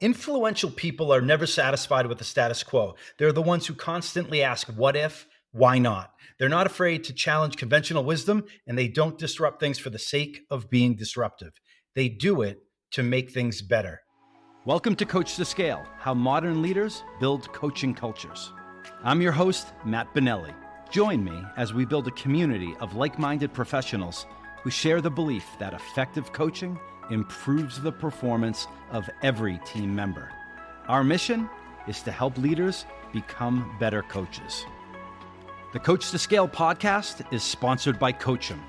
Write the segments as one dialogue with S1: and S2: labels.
S1: Influential people are never satisfied with the status quo. They're the ones who constantly ask, what if, why not? They're not afraid to challenge conventional wisdom, and they don't disrupt things for the sake of being disruptive. They do it to make things better. Welcome to Coach2Scale, how modern leaders build coaching cultures. I'm your host, Matt Benelli. Join me as we build a community of like-minded professionals who share the belief that effective coaching improves the performance of every team member. Our mission is to help leaders become better coaches. The Coach2Scale podcast is sponsored by Coachum,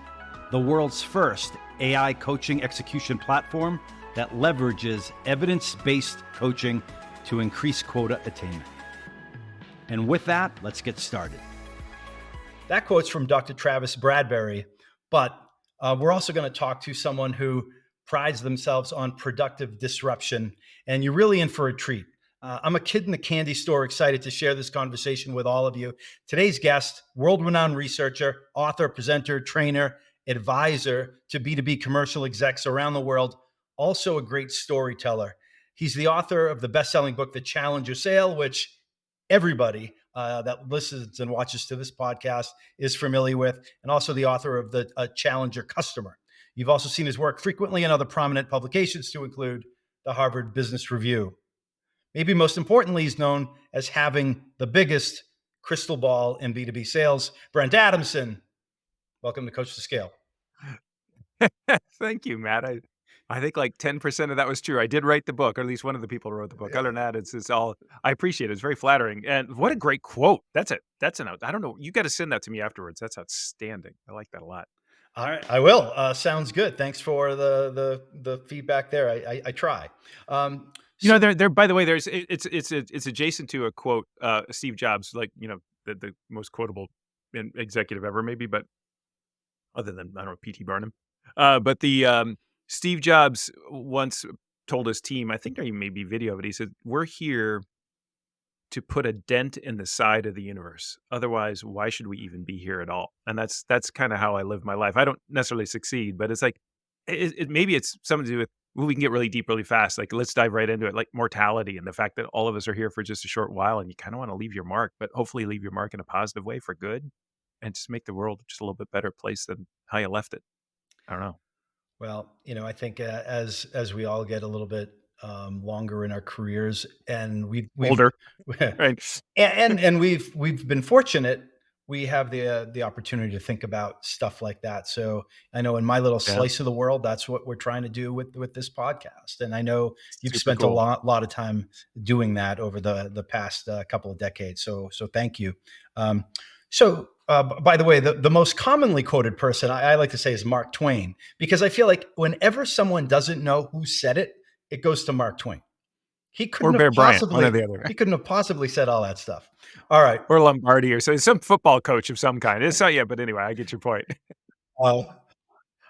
S1: the world's first AI coaching execution platform that leverages evidence-based coaching to increase quota attainment. And with that, let's get started. That quote's from Dr. Travis Bradberry, but we're also going to talk to someone who prides themselves on productive disruption, and you're really in for a treat. I'm a kid in the candy store, excited to share this conversation with all of you. Today's guest, world-renowned researcher, author, presenter, trainer, advisor to B2B commercial execs around the world, also a great storyteller. He's the author of the best-selling book, The Challenger Sale, which everybody that listens and watches to this podcast is familiar with, and also the author of the Challenger Customer. You've also seen his work frequently in other prominent publications to include the Harvard Business Review. Maybe most importantly, he's known as having the biggest crystal ball in B2B sales. Brent Adamson, welcome to Coach2Scale.
S2: Thank you, Matt. I think like 10% of that was true. I did write the book, or at least one of the people who wrote the book. Other than that, it's all, I appreciate it. It's very flattering. And what a great quote. That's it. I don't know. You got to send that to me afterwards. That's outstanding. I like that a lot.
S1: All right, I will. Sounds good. Thanks for the feedback there. I try.
S2: There. By the way, it's adjacent to a quote, Steve Jobs, like the most quotable executive ever, maybe, but other than I don't know P.T. Barnum, but the Steve Jobs once told his team, I think there may be video of it. He said, "We're here to put a dent in the side of the universe. Otherwise, why should we even be here at all?" And that's kind of how I live my life. I don't necessarily succeed, but it's like, maybe it's something to do with, well, we can get really deep really fast. Like, let's dive right into it, like mortality and the fact that all of us are here for just a short while, and you kind of want to leave your mark, but hopefully leave your mark in a positive way for good and just make the world just a little bit better place than how you left it. I don't know.
S1: Well, I think as we all get a little bit longer in our careers, and we've
S2: older, right?
S1: and we've been fortunate. We have the opportunity to think about stuff like that. So I know in my little slice of the world, that's what we're trying to do with this podcast. And I know you've spent a lot of time doing that over the past couple of decades. So thank you. By the way, the most commonly quoted person I like to say is Mark Twain, because I feel like whenever someone doesn't know who said it, it goes to Mark Twain. He couldn't have possibly said all that stuff. All right.
S2: Or Lombardi, or some football coach of some kind. It's not yet, but anyway, I get your point.
S1: All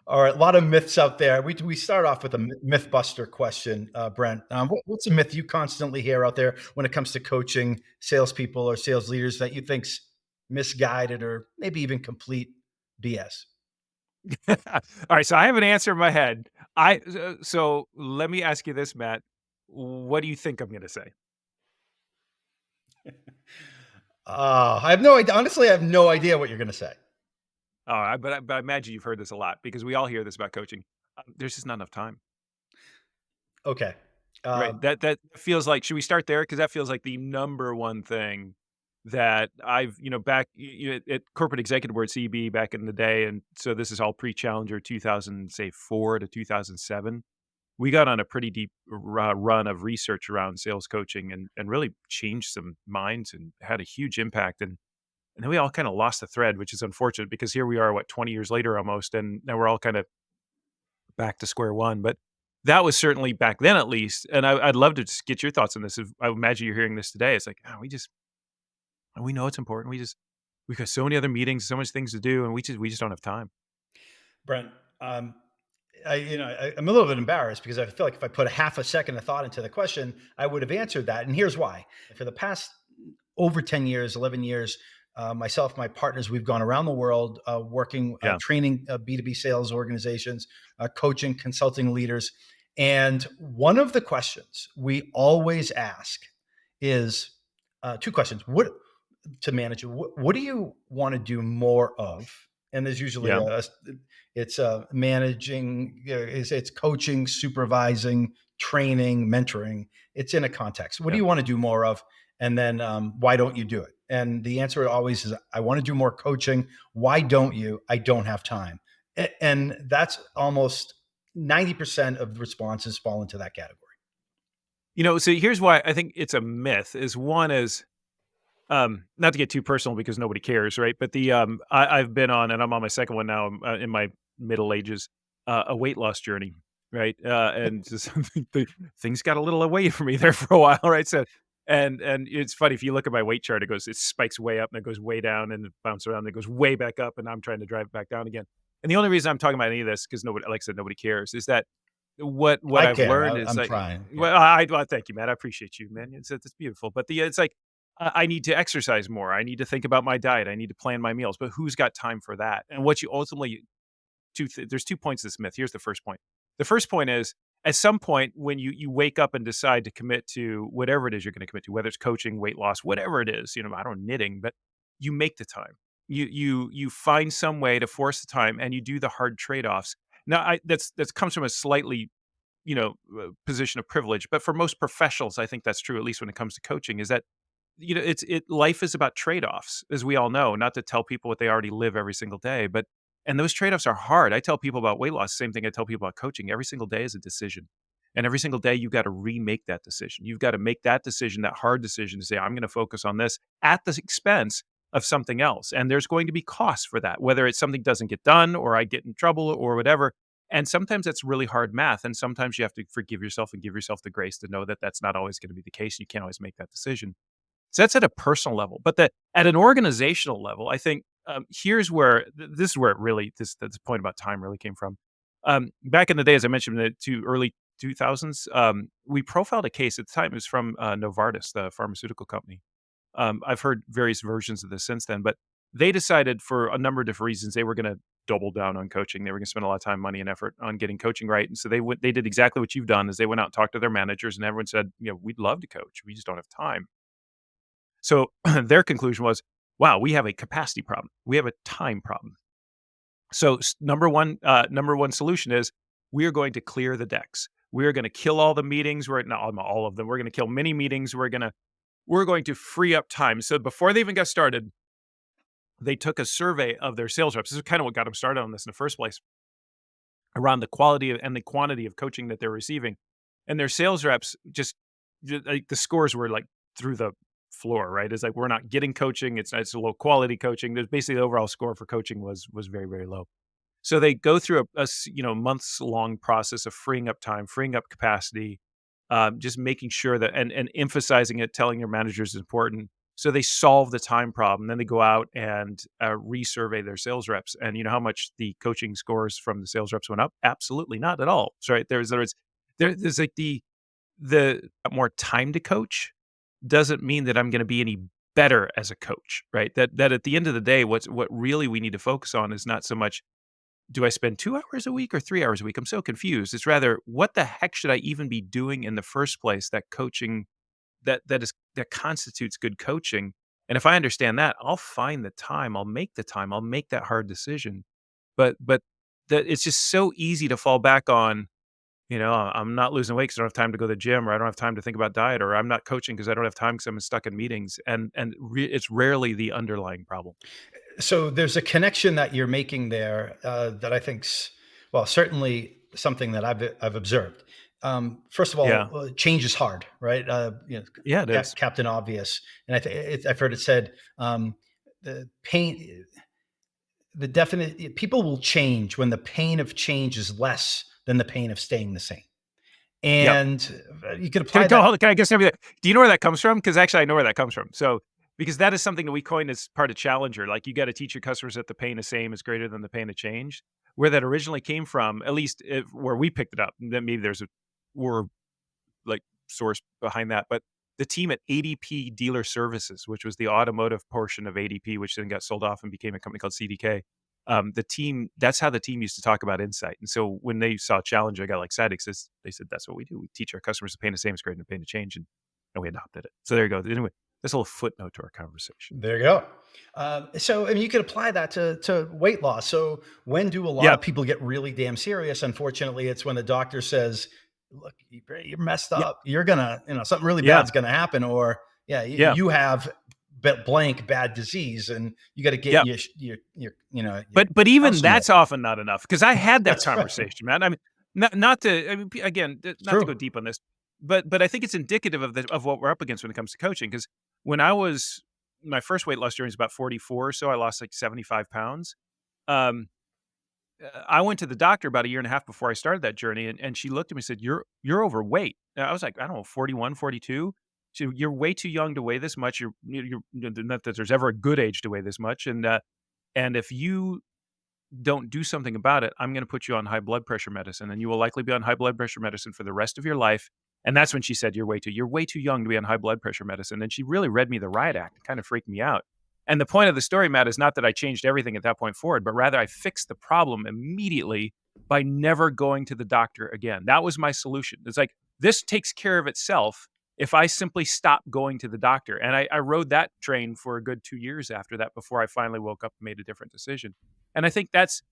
S1: right. A lot of myths out there. We start off with a mythbuster question, Brent. What's a myth you constantly hear out there when it comes to coaching salespeople or sales leaders that you think's misguided or maybe even complete BS?
S2: All right. So I have an answer in my head. So let me ask you this, Matt. What do you think I'm going to say?
S1: I have no idea. Honestly, I have no idea what you're going to say.
S2: But I imagine you've heard this a lot because we all hear this about coaching. There's just not enough time.
S1: Okay.
S2: Right. That feels like, should we start there? Because that feels like the number one thing that I've, back at corporate executive board CB back in the day. And so this is all pre-Challenger 2004 to 2007. We got on a pretty deep run of research around sales coaching and really changed some minds and had a huge impact. And then we all kind of lost the thread, which is unfortunate because here we are, 20 years later almost, and now we're all kind of back to square one. But that was certainly back then, at least. And I'd love to just get your thoughts on this. I imagine you're hearing this today. It's like, we know it's important. We've got so many other meetings, so much things to do, and we just don't have time.
S1: Brent, I'm a little bit embarrassed because I feel like if I put a half a second of thought into the question, I would have answered that. And here's why. For the past over 10 years, 11 years, myself, my partners, we've gone around the world working, training B2B sales organizations, coaching, consulting leaders. And one of the questions we always ask is two questions. What to manage it? What do you want to do more of? And there's usually
S2: Yeah.
S1: it's managing, it's coaching, supervising, training, mentoring. It's in a context. What do
S2: Yeah.
S1: you want to do more of? And then why don't you do it? And the answer always is, I want to do more coaching. Why don't you? I don't have time. And that's almost 90% of the responses fall into that category.
S2: So here's why I think it's a myth is one is, not to get too personal because nobody cares, right? But I've been on, and I'm on my second one now, in my middle ages, a weight loss journey, right? And just things got a little away from me there for a while, right? So, and it's funny if you look at my weight chart, it spikes way up and it goes way down and it bounces around and it goes way back up, and I'm trying to drive it back down again. And the only reason I'm talking about any of this because nobody, like I said, nobody cares, is that what
S1: I
S2: I've
S1: care.
S2: learned is
S1: I'm
S2: like,
S1: trying. Yeah.
S2: well, thank you, man. I appreciate you, man. It's beautiful, but it's like I need to exercise more. I need to think about my diet. I need to plan my meals. But who's got time for that? And what you ultimately there's 2 points to this myth. Here's the first point. The first point is at some point when you wake up and decide to commit to whatever it is you're going to commit to, whether it's coaching, weight loss, whatever it is, I don't knitting, but you make the time. You find some way to force the time and you do the hard trade-offs. Now that's comes from a slightly position of privilege, but for most professionals, I think that's true. At least when it comes to coaching, is that life is about trade-offs, as we all know, not to tell people what they already live every single day, but and those trade-offs are hard. I tell people about weight loss, same thing I tell people about coaching. Every single day is a decision. And every single day you've got to remake that decision. You've got to make that decision, that hard decision to say, I'm going to focus on this at the expense of something else. And there's going to be costs for that, whether it's something doesn't get done or I get in trouble or whatever. And sometimes that's really hard math. And sometimes you have to forgive yourself and give yourself the grace to know that that's not always going to be the case. You can't always make that decision. So that's at a personal level, but at an organizational level, I think here's where this is where it really this point about time really came from. Back in the day, as I mentioned, in the early 2000s, we profiled a case at the time. It was from Novartis, the pharmaceutical company. I've heard various versions of this since then, but they decided for a number of different reasons they were going to double down on coaching. They were going to spend a lot of time, money, and effort on getting coaching right. And so they did exactly what you've done. Is they went out and talked to their managers, and everyone said, we'd love to coach, we just don't have time. So their conclusion was, wow, we have a capacity problem. We have a time problem. So number one solution is we are going to clear the decks. We are going to kill all the meetings. We're not all of them. We're going to kill many meetings. We're going to free up time. So before they even got started, they took a survey of their sales reps. This is kind of what got them started on this in the first place, around the quality and the quantity of coaching that they're receiving. And their sales reps like the scores were like through the floor, right? It's like we're not getting coaching. It's a low quality coaching. There's basically the overall score for coaching was very, very low. So they go through a months long process of freeing up time, freeing up capacity, just making sure that and emphasizing it, telling your managers is important. So they solve the time problem. Then they go out and resurvey their sales reps. And you know how much the coaching scores from the sales reps went up? Absolutely not at all. So, right there's like the more time to coach doesn't mean that I'm going to be any better as a coach, right? That at the end of the day, what really we need to focus on is not so much do I spend 2 hours a week or 3 hours a week? I'm so confused. It's rather what the heck should I even be doing in the first place? That coaching that constitutes good coaching. And if I understand that, I'll find the time. I'll make the time. I'll make that hard decision. But that it's just so easy to fall back on. I'm not losing weight because I don't have time to go to the gym, or I don't have time to think about diet, or I'm not coaching because I don't have time because I'm stuck in meetings. And it's rarely the underlying problem.
S1: So there's a connection that you're making there that I think's, well, certainly something that I've observed. First of
S2: Yeah,
S1: all, change is hard, right?
S2: yeah, it is.
S1: Captain Obvious, and I've heard it said, the pain, the definite people will change when the pain of change is less than the pain of staying the same,
S2: Yep.
S1: and you can
S2: Can I
S1: apply
S2: go?
S1: that.
S2: Can I guess everything? Do you know where that comes from? Because actually, I know where that comes from. So, because that is something that we coined as part of Challenger. Like, you got to teach your customers that the pain of same is greater than the pain of change. Where that originally came from, at least where we picked it up, and then maybe there's a more like source behind that. But the team at ADP Dealer Services, which was the automotive portion of ADP, which then got sold off and became a company called CDK. the team, that's how the team used to talk about insight. And so when they saw a challenge, I got like cited, they said, that's what we do. We teach our customers to pain the same is greater than pain to change. And we adopted it. So there you go. Anyway, that's a little footnote to our conversation.
S1: There you go. So, I mean, you could apply that to weight loss. So, when do a lot
S2: Yeah.
S1: of people get really damn serious? Unfortunately, it's when the doctor says, "Look, you're messed
S2: Yeah.
S1: up. You're gonna, something really
S2: Yeah.
S1: bad's gonna happen," or "Yeah,
S2: Yeah.
S1: you have blank bad disease, and you got to get
S2: Yeah.
S1: your your
S2: But even
S1: house in order."
S2: that's often not enough, because I had that
S1: That's right.
S2: conversation, man. I mean, not to, I mean, again,
S1: It's
S2: not to go
S1: true.
S2: deep on this, but I think it's indicative of what we're up against when it comes to coaching. Because when I was my first weight loss journey was about 44, so I lost like 75 pounds. Um, I went to the doctor about a year and a half before I started that journey, and she looked at me and said, "You're overweight." And I was like, I don't know, 41, 42. She said, "You're way too young to weigh this much. Not that there's ever a good age to weigh this much, and if you don't do something about it, I'm going to put you on high blood pressure medicine, and you will likely be on high blood pressure medicine for the rest of your life." And that's when she said, you're way too young to be on high blood pressure medicine." And she really read me the riot act. It kind of freaked me out. And the point of the story, Matt, is not that I changed everything at that point forward, but rather I fixed the problem immediately by never going to the doctor again. That was my solution. It's like, this takes care of itself if I simply stop going to the doctor. And I rode that train for a good 2 years after that before I finally woke up and made a different decision. And I think that's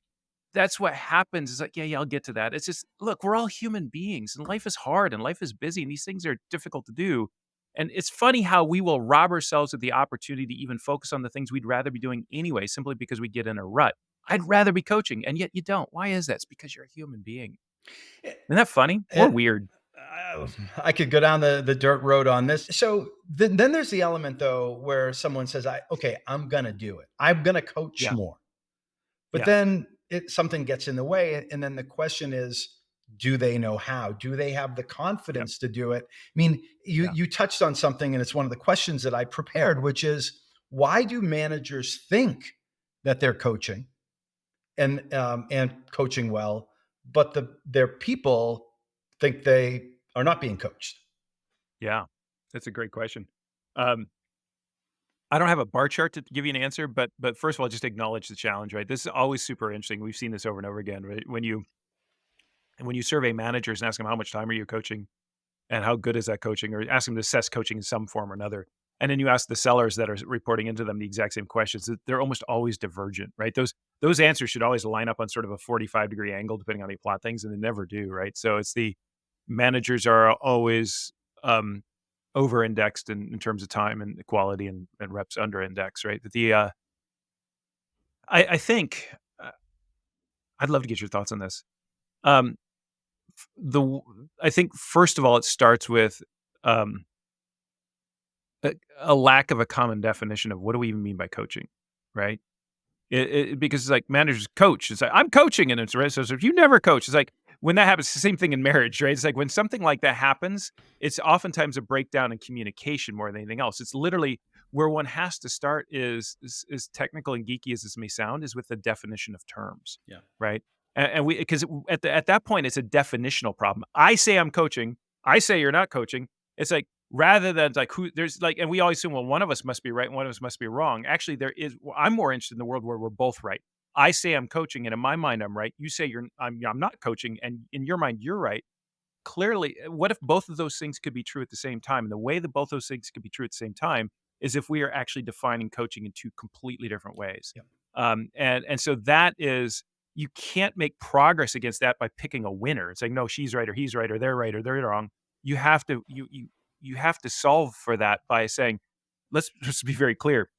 S2: what happens. Is like, yeah, I'll get to that. It's just, look, we're all human beings, and life is hard and life is busy, and these things are difficult to do. And it's funny how we will rob ourselves of the opportunity to even focus on the things we'd rather be doing anyway, simply because we get in a rut. I'd rather be coaching, and yet you don't. Why is that? It's because you're a human being. Isn't that funny or
S1: And
S2: weird?
S1: I could go down the dirt road on this. So then there's the element though where someone says, okay, I'm gonna do it. I'm gonna coach
S2: Yeah,
S1: more." But
S2: yeah,
S1: then something gets in the way, and then the question is, do they know how? Do they have the
S2: yeah,
S1: confidence to do it? I mean,
S2: yeah,
S1: you touched on something, and it's one of the questions that I prepared, which is, why do managers think that they're coaching and coaching well, but their people think they are not being coached?
S2: yeah. That's a great question. Um, I don't have a bar chart to give you an answer, but first of all, just acknowledge the challenge, right? This is always super interesting. We've seen this over and over again, right? When you survey managers and ask them how much time are you coaching and how good is that coaching, or ask them to assess coaching in some form or another, and then you ask the sellers that are reporting into them the exact same questions, they're almost always divergent, right? Those answers should always line up on sort of a 45-degree angle, depending on how you plot things, and they never do, right? So it's the managers are always over-indexed in terms of time and quality, and reps under-index, right? But I think I'd love to get your thoughts on this. Um, the I think first of all, it starts with um, a lack of a common definition of what do we even mean by coaching, right? Because it's like managers coach. It's like, I'm coaching, and it's right. So if you never coach, it's like when that happens. It's the same thing in marriage, right? It's like when something like that happens, it's oftentimes a breakdown in communication more than anything else. It's literally where one has to start is technical and geeky as this may sound, is with the definition of terms,
S1: Yeah.
S2: right? And we, because at that point it's a definitional problem. I say I'm coaching. I say you're not coaching. It's like, rather than like who there's like, and we always assume, well, one of us must be right and one of us must be wrong. Actually, I'm more interested in the world where we're both right. I say I'm coaching, and in my mind I'm right. You say I'm not coaching, and in your mind you're right. Clearly, what if both of those things could be true at the same time? And the way that both those things could be true at the same time is if we are actually defining coaching in two completely different ways.
S1: Yeah.
S2: And so that is, you can't make progress against that by picking a winner. It's like, no, she's right or he's right or they're wrong. You have to you have to solve for that by saying, let's just be very clear.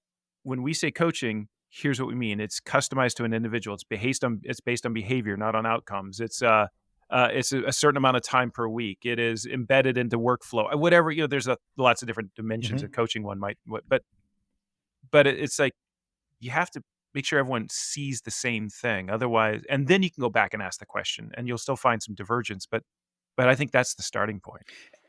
S2: When we say coaching, here's what we mean. It's customized to an individual. It's based on behavior, not on outcomes. It's a certain amount of time per week. It is embedded into workflow. Whatever, there's lots of different dimensions of
S1: Mhm.
S2: coaching one might, but it's like, you have to make sure everyone sees the same thing. Otherwise, and then you can go back and ask the question, and you'll still find some divergence. But I think that's the starting point.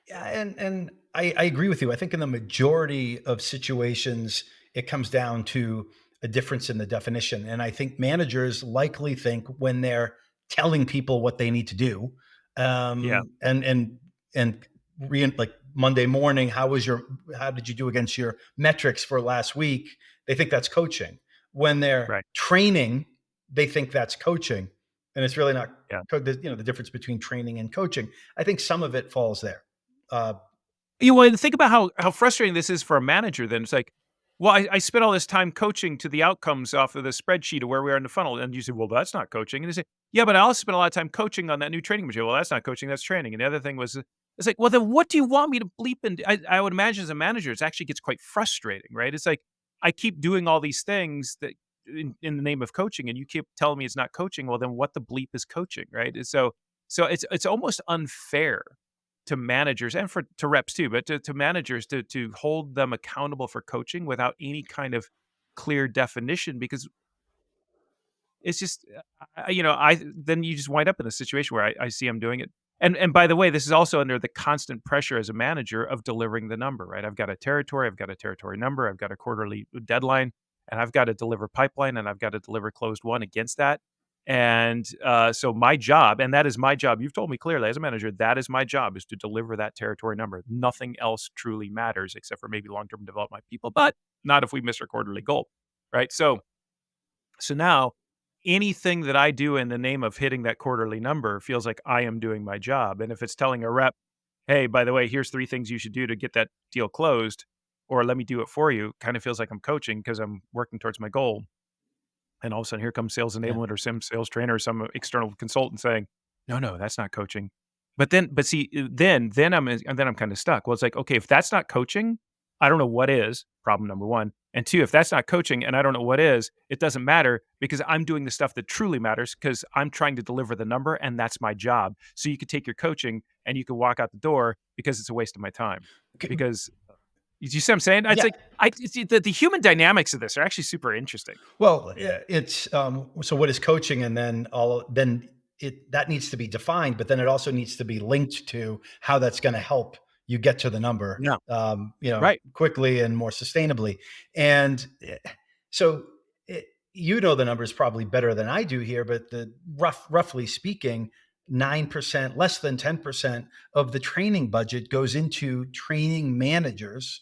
S1: Yeah, and I agree with you. I think in the majority of situations, it comes down to a difference in the definition. And I think managers likely think when they're telling people what they need to do,
S2: Yeah,
S1: and like Monday morning, how did you do against your metrics for last week? They think that's coaching. When they're
S2: right.
S1: training they think that's coaching, and it's really not.
S2: Yeah.
S1: The difference between training and coaching. I think some of it falls there. Uh,
S2: You want to think about how frustrating this is for a manager then. It's like, well, I spent all this time coaching to the outcomes off of the spreadsheet of where we are in the funnel. And you say, well, that's not coaching. And they say, yeah, but I also spent a lot of time coaching on that new training material. Well, that's not coaching, that's training. And the other thing was, it's like, well, then what do you want me to bleep? And I would imagine as a manager, it actually gets quite frustrating, right? It's like, I keep doing all these things that in the name of coaching, and you keep telling me it's not coaching. Well, then what the bleep is coaching, right? And so it's almost unfair to managers and to reps too, but to managers to hold them accountable for coaching without any kind of clear definition, because it's just, I then you just wind up in a situation where I see them doing it. And by the way, this is also under the constant pressure as a manager of delivering the number, right? I've got a territory, I've got a territory number, I've got a quarterly deadline, and I've got to deliver pipeline, and I've got to deliver closed one against that. And so my job, and that is my job. You've told me clearly as a manager, that is my job, is to deliver that territory number. Nothing else truly matters except for maybe long-term develop my people, but not if we miss our quarterly goal, right? So now anything that I do in the name of hitting that quarterly number feels like I am doing my job. And if it's telling a rep, hey, by the way, here's 3 things you should do to get that deal closed, or let me do it for you, kind of feels like I'm coaching because I'm working towards my goal. And all of a sudden here comes sales
S1: yeah.
S2: enablement or some sales trainer or some external consultant saying, no, that's not coaching. But see, then I'm kind of stuck. Well, it's like, okay, if that's not coaching, I don't know what is, problem number 1. And 2, if that's not coaching and I don't know what is, it doesn't matter, because I'm doing the stuff that truly matters, because I'm trying to deliver the number and that's my job. So you could take your coaching and you could walk out the door because it's a waste of my time. Because you see what I'm saying? It's
S1: Yeah.
S2: like the human dynamics of this are actually super interesting.
S1: Well, it's so what is coaching, and then that needs to be defined, but then it also needs to be linked to how that's going to help you get to the number,
S2: Yeah. Right.
S1: quickly and more sustainably. And so the numbers probably better than I do here, but roughly speaking, 9%, less than 10% of the training budget goes into training managers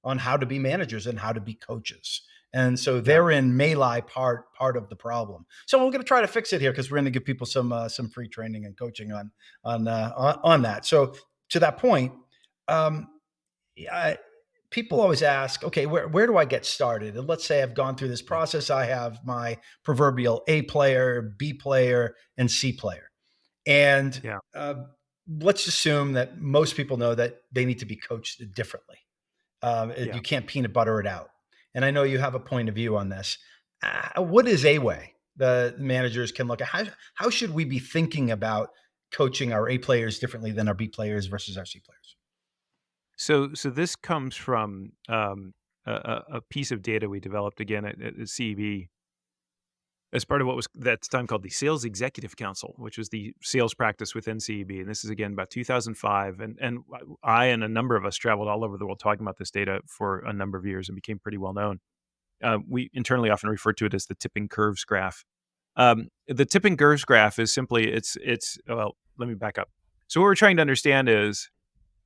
S1: on how to be managers and how to be coaches. And so therein may lie part of the problem. So we're going to try to fix it here, because we're going to give people some free training and coaching on that. So to that point, people always ask, okay, where do I get started? And let's say I've gone through this process. I have my proverbial A player, B player, and C player. And let's assume that most people know that they need to be coached differently. You can't peanut butter it out. And I know you have a point of view on this. What is a way the managers can look at? How should we be thinking about coaching our A players differently than our B players versus our C players?
S2: So this comes from a piece of data we developed again at CEB as part of what was at the time called the Sales Executive Council, which was the sales practice within CEB. And this is again about 2005. And I and a number of us traveled all over the world talking about this data for a number of years and became pretty well known. We internally often refer to it as the tipping curves graph. The tipping curves graph is simply well, let me back up. So what we're trying to understand is,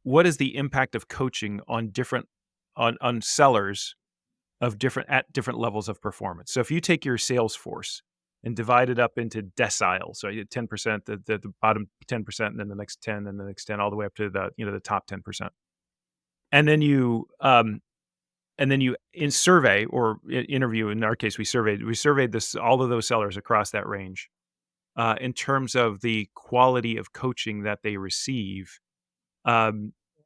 S2: what is the impact of coaching on on sellers at different levels of performance? So if you take your sales force and divide it up into deciles, so you get 10%, the bottom 10%, and then the next 10, and the next 10, all the way up to the top 10%, and then you in survey or interview, in our case we surveyed all of those sellers across that range in terms of the quality of coaching that they receive.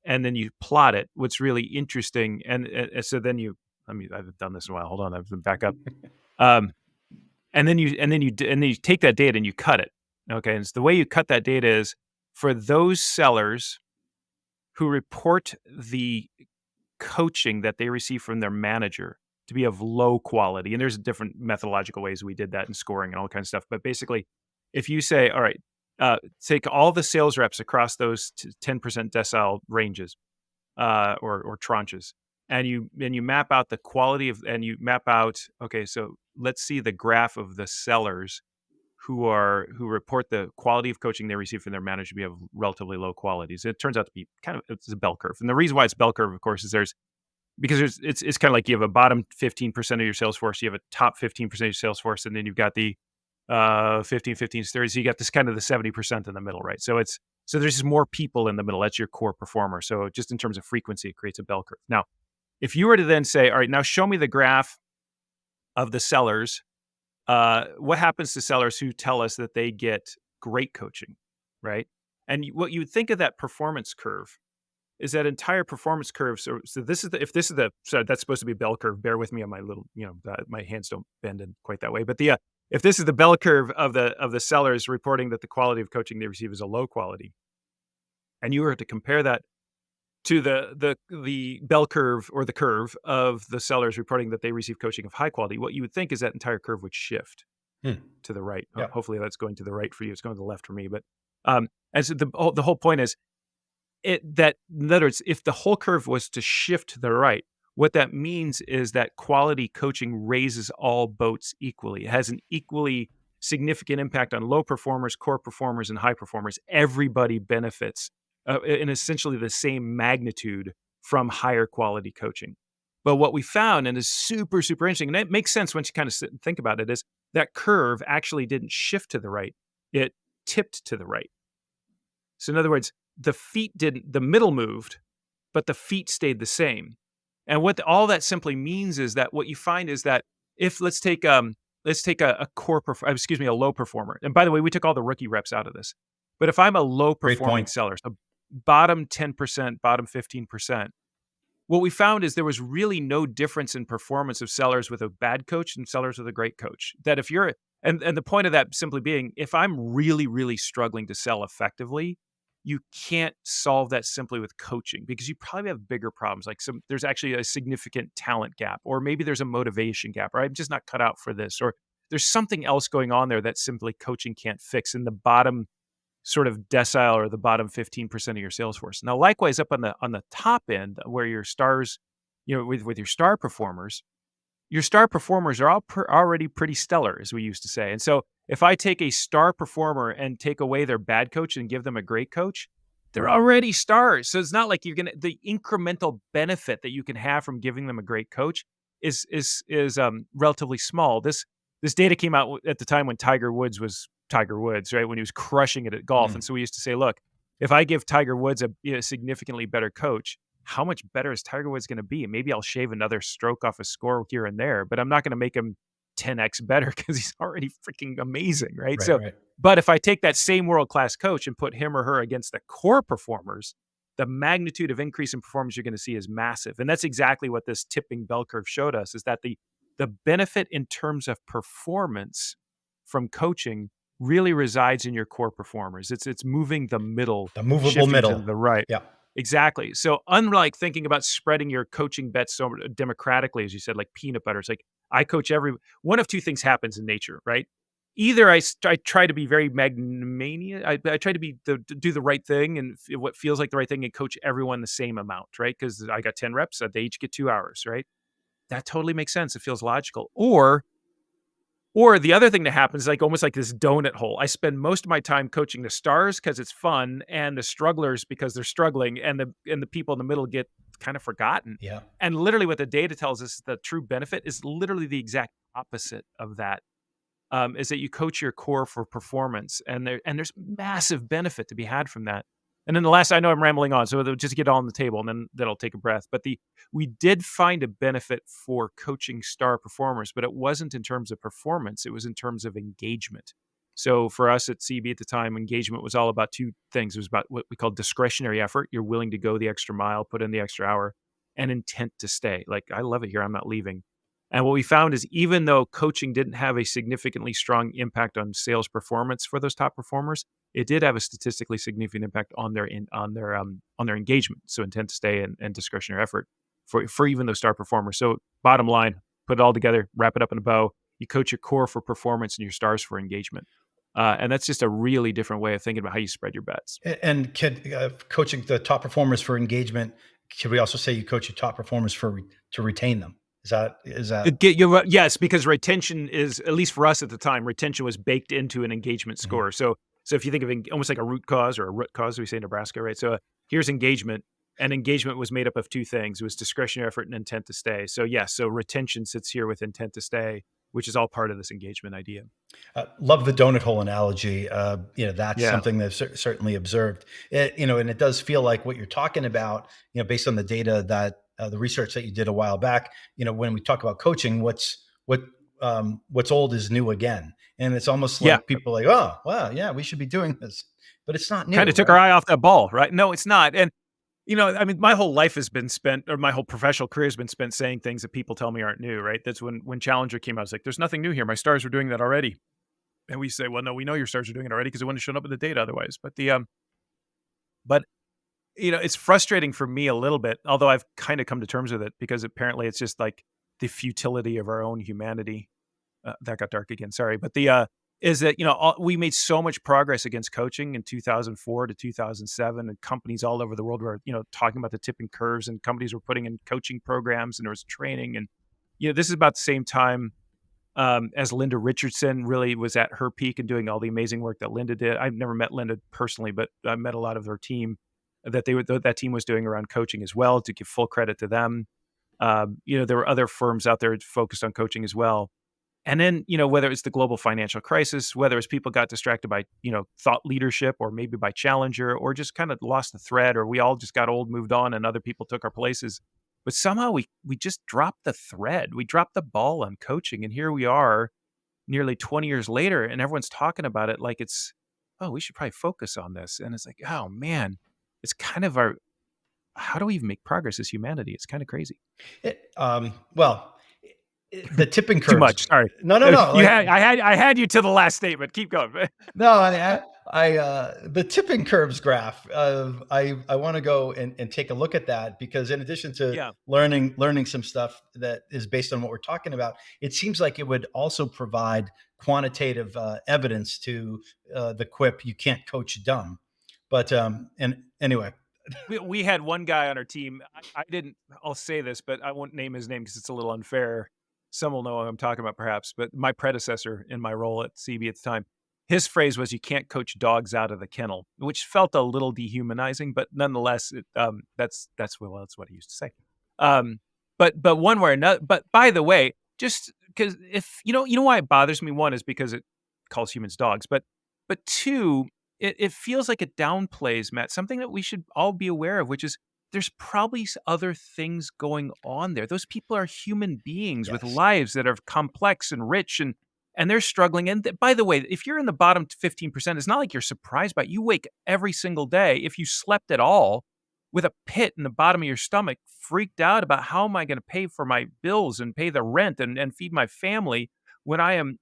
S2: And then you plot it. What's really interesting, and so then I've done this in a while. Hold on, I've been back up. And then you take that data and you cut it. Okay, and so the way you cut that data is for those sellers who report the coaching that they receive from their manager to be of low quality. And there's different methodological ways we did that and scoring and all kinds of stuff. But basically, if you say, all right, take all the sales reps across those 10% decile ranges or tranches, and you map out the quality of, and you map out, okay, so let's see the graph of the sellers who report the quality of coaching they receive from their manager to be of relatively low qualities. It turns out to be it's a bell curve. And the reason why it's bell curve, of course, is it's kind of like you have a bottom 15% of your sales force, you have a top 15% of your sales force, and then you've got the 15, 15, 30. So you got this kind of the 70% in the middle, right? So there's just more people in the middle. That's your core performer. So just in terms of frequency, it creates a bell curve. Now, if you were to then say, all right, now show me the graph of the sellers, what happens to sellers who tell us that they get great coaching, right? And what you would think of that performance curve is that entire performance curve. So this is so that's supposed to be a bell curve. Bear with me on my little, my hands don't bend in quite that way. But if this is the bell curve of the sellers reporting that the quality of coaching they receive is a low quality, and you were to compare that to the bell curve or the curve of the sellers reporting that they receive coaching of high quality, what you would think is that entire curve would shift to the right.
S1: Yeah.
S2: Hopefully that's going to the right for you. It's going to the left for me. But and so the whole point is that in other words, if the whole curve was to shift to the right, what that means is that quality coaching raises all boats equally. It has an equally significant impact on low performers, core performers, and high performers. Everybody benefits in essentially the same magnitude from higher quality coaching. But what we found, and is super, super interesting, and it makes sense once you kind of sit and think about it, is that curve actually didn't shift to the right. It tipped to the right. So in other words, the middle moved, but the feet stayed the same. And what all that simply means is that what you find is that if let's take a low performer. And by the way, we took all the rookie reps out of this. But if I'm a low performing seller, so bottom 10%, bottom 15%, what we found is there was really no difference in performance of sellers with a bad coach and sellers with a great coach. That if you're and the point of that simply being, if I'm really, really struggling to sell effectively, you can't solve that simply with coaching because you probably have bigger problems. Like there's actually a significant talent gap, or maybe there's a motivation gap, or I'm just not cut out for this, or there's something else going on there that simply coaching can't fix in the bottom sort of decile or the bottom 15% of your sales force. Now, likewise, up on the top end where your stars, with your star performers are all already pretty stellar, as we used to say. And so if I take a star performer and take away their bad coach and give them a great coach, they're already stars. So it's not like the incremental benefit that you can have from giving them a great coach is relatively small. This data came out at the time when Tiger Woods was Tiger Woods, right? When he was crushing it at golf. And so we used to say, look, if I give Tiger Woods a significantly better coach, how much better is Tiger Woods going to be? Maybe I'll shave another stroke off a score here and there, but I'm not going to make him 10x better because he's already freaking amazing, right?
S1: Right.
S2: But if I take that same world-class coach and put him or her against the core performers, the magnitude of increase in performance you're going to see is massive. And that's exactly what this tipping bell curve showed us, is that the benefit in terms of performance from coaching really resides in your core performers. It's moving the middle,
S1: the movable middle
S2: to the right.
S1: Yeah.
S2: Exactly. So unlike thinking about spreading your coaching bets so democratically, as you said, like peanut butter, it's like I coach one of two things happens in nature, right? Either I try to be very magnanimous. I try to do the right thing and what feels like the right thing and coach everyone the same amount, right? Because I got 10 reps, they each get 2 hours, right? That totally makes sense. It feels logical. Or the other thing that happens is like almost like this donut hole. I spend most of my time coaching the stars because it's fun, and the strugglers because they're struggling, and the people in the middle get kind of forgotten.
S1: Yeah.
S2: And literally what the data tells us, the true benefit is literally the exact opposite of that. Is that you coach your core for performance, and there's massive benefit to be had from that. And then the last, I know I'm rambling on, so just get it all on the table, and then I'll take a breath. But we did find a benefit for coaching star performers, but it wasn't in terms of performance; it was in terms of engagement. So for us at CB at the time, engagement was all about two things. It was about what we call discretionary effort. You're willing to go the extra mile, put in the extra hour, and intent to stay. Like, I love it here. I'm not leaving. And what we found is even though coaching didn't have a significantly strong impact on sales performance for those top performers, it did have a statistically significant impact on their engagement. So intent to stay and discretionary effort for even those star performers. So bottom line, put it all together, wrap it up in a bow. You coach your core for performance and your stars for engagement. And that's just a really different way of thinking about how you spread your bets.
S1: And coaching the top performers for engagement, could we also say you coach your top performers to retain them? Is that?
S2: Yes, because retention is, at least for us at the time, retention was baked into an engagement score. Mm-hmm. So if you think of almost like a root cause or a root cause, we say in Nebraska, right? So here's engagement, and engagement was made up of two things. It was discretionary effort and intent to stay. So yes, so retention sits here with intent to stay. which is all part of this engagement idea.
S1: Love the donut hole analogy. That's
S2: Yeah.
S1: something that's certainly observed. And it does feel like what you're talking about. Based on the data that the research that you did a while back. When we talk about coaching, what's old is new again, and it's almost
S2: Yeah.
S1: like people are like, oh, wow, yeah, we should be doing this, but it's not
S2: Kind
S1: new,
S2: of took our
S1: right?
S2: eye off that ball, right? No, it's not. And I mean, my whole life has been spent, or my whole professional career has been spent saying things that people tell me aren't new, right? That's when Challenger came out. I was like, "There's nothing new here. My stars were doing that already." And we say, "Well, no, we know your stars are doing it already because it wouldn't have shown up in the data otherwise." But it's frustrating for me a little bit, although I've kind of come to terms with it because apparently it's just like the futility of our own humanity. That got dark again. Sorry, but is that we made so much progress against coaching in 2004 to 2007, and companies all over the world were talking about the tipping curves, and companies were putting in coaching programs, and there was training, and this is about the same time as Linda Richardson really was at her peak and doing all the amazing work that Linda did. I've never met Linda personally, but I met a lot of her team that team was doing around coaching as well. To give full credit to them, there were other firms out there focused on coaching as well. And then, whether it's the global financial crisis, whether it's people got distracted by, thought leadership or maybe by Challenger or just kind of lost the thread or we all just got old, moved on and other people took our places. But somehow we just dropped the thread. We dropped the ball on coaching. And here we are nearly 20 years later and everyone's talking about it like it's, oh, we should probably focus on this. And it's like, oh man, it's kind of how do we even make progress as humanity? It's kind of crazy.
S1: Well, the tipping
S2: Too
S1: curves.
S2: much. Sorry.
S1: No, no, no. Like,
S2: I had you to the last statement. Keep going.
S1: no, the tipping curves graph. I want to go and take a look at that because in addition to
S2: Yeah.
S1: learning some stuff that is based on what we're talking about, it seems like it would also provide quantitative evidence to the quip "You can't coach dumb." But and anyway,
S2: We had one guy on our team. I didn't. I'll say this, but I won't name his name because it's a little unfair. Some will know what I'm talking about, perhaps. But my predecessor in my role at CB at the time, his phrase was, "You can't coach dogs out of the kennel," which felt a little dehumanizing, but nonetheless, that's what he used to say. Um, but one way or another. But by the way, just because if you know why it bothers me. One is because it calls humans dogs, but two, it feels like it downplays, Matt, something that we should all be aware of, which is there's probably other things going on there. Those people are human beings with
S1: yes,
S2: lives that are complex and rich and they're struggling. And by the way, if you're in the bottom 15%, it's not like you're surprised by it. You wake every single day, if you slept at all, with a pit in the bottom of your stomach, freaked out about how am I going to pay for my bills and pay the rent and feed my family when I am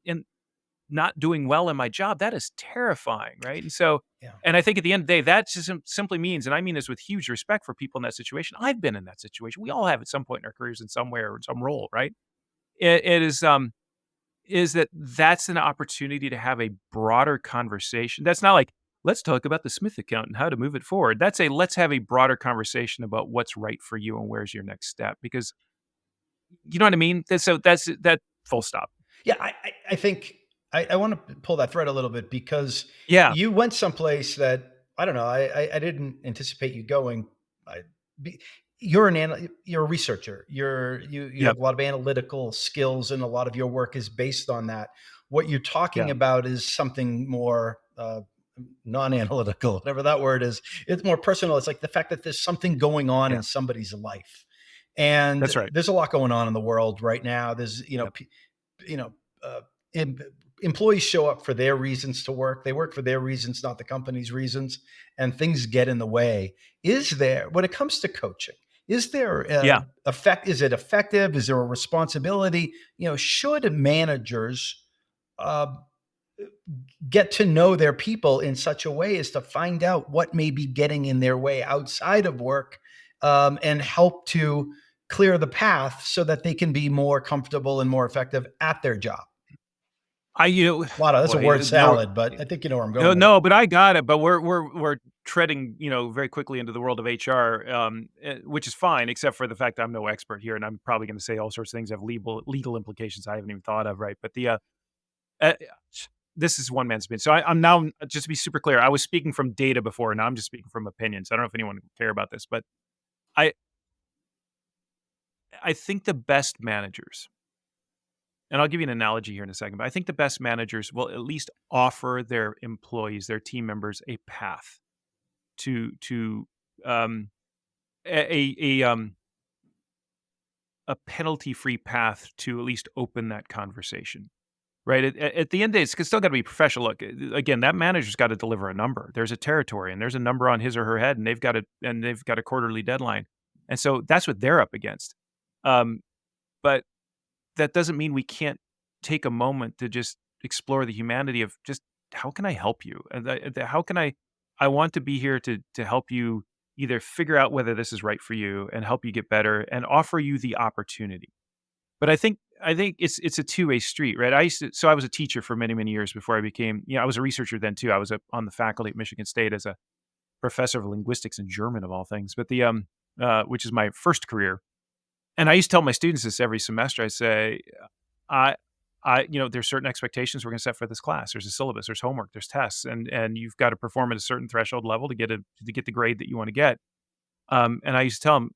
S2: not doing well in my job. That is terrifying, right? And so,
S1: yeah.
S2: and I think at the end of the day, that just simply means, and I mean this with huge respect for people in that situation. I've been in that situation. We all have at some point in our careers in some way or in some role, right? It is that's an opportunity to have a broader conversation. That's not like, let's talk about the Smith account and how to move it forward. That's let's have a broader conversation about what's right for you and where's your next step. Because you know what I mean? So that's that full stop.
S1: Yeah, I think I want to pull that thread a little bit because
S2: Yeah.
S1: you went someplace that I don't know. I didn't anticipate you going. I, be, you're a researcher. You
S2: Yeah.
S1: have a lot of analytical skills, and a lot of your work is based on that. What you're talking
S2: Yeah.
S1: about is something more non-analytical, whatever that word is. It's more personal. It's like the fact that there's something going on
S2: Yeah.
S1: in somebody's life, and
S2: That's right.
S1: there's a lot going on in the world right now. There's
S2: Yep.
S1: you know, uh, em- employees show up for their reasons to work. They work for their reasons, not the company's reasons, and things get in the way. Is there, when it comes to coaching, is there
S2: Yeah.
S1: effect? Is it effective? Is there a responsibility? Should managers uh, get to know their people in such a way as to find out what may be getting in their way outside of work, and help to clear the path so that they can be more comfortable and more effective at their job?
S2: I
S1: A lot of that's a
S2: boy,
S1: word salad, but I think you know where I'm
S2: no,
S1: going with it.
S2: no, but I got it. But we're treading, very quickly into the world of HR, which is fine, except for the fact I'm no expert here, and I'm probably going to say all sorts of things that have legal implications I haven't even thought of, right? But uh, this is one man's opinion. So I'm now just to be super clear. I was speaking from data before, and now I'm just speaking from opinions. I don't know if anyone would care about this, but I I think the best managers and I'll give you an analogy here in a second, but I think the best managers will at least offer their employees, their team members, a path to um, a penalty-free path to at least open that conversation, right? At the end of the day, it's still got to be professional. Look, again, that manager's got to deliver a number. There's a territory, and there's a number on his or her head, and they've got a quarterly deadline, and so that's what they're up against. Um, but that doesn't mean we can't take a moment to just explore the humanity of just how can I help you? And how can I want to be here to help you either figure out whether this is right for you and help you get better and offer you the opportunity. But I think it's a two-way street, right? I was a teacher for many, many years before I became, I was a researcher then too. I was on the faculty at Michigan State as a professor of linguistics and German of all things, but which is my first career. And I used to tell my students this every semester. I say, I there's certain expectations we're going to set for this class. There's a syllabus, there's homework, there's tests, and you've got to perform at a certain threshold level to get the grade that you want to get. And I used to tell them,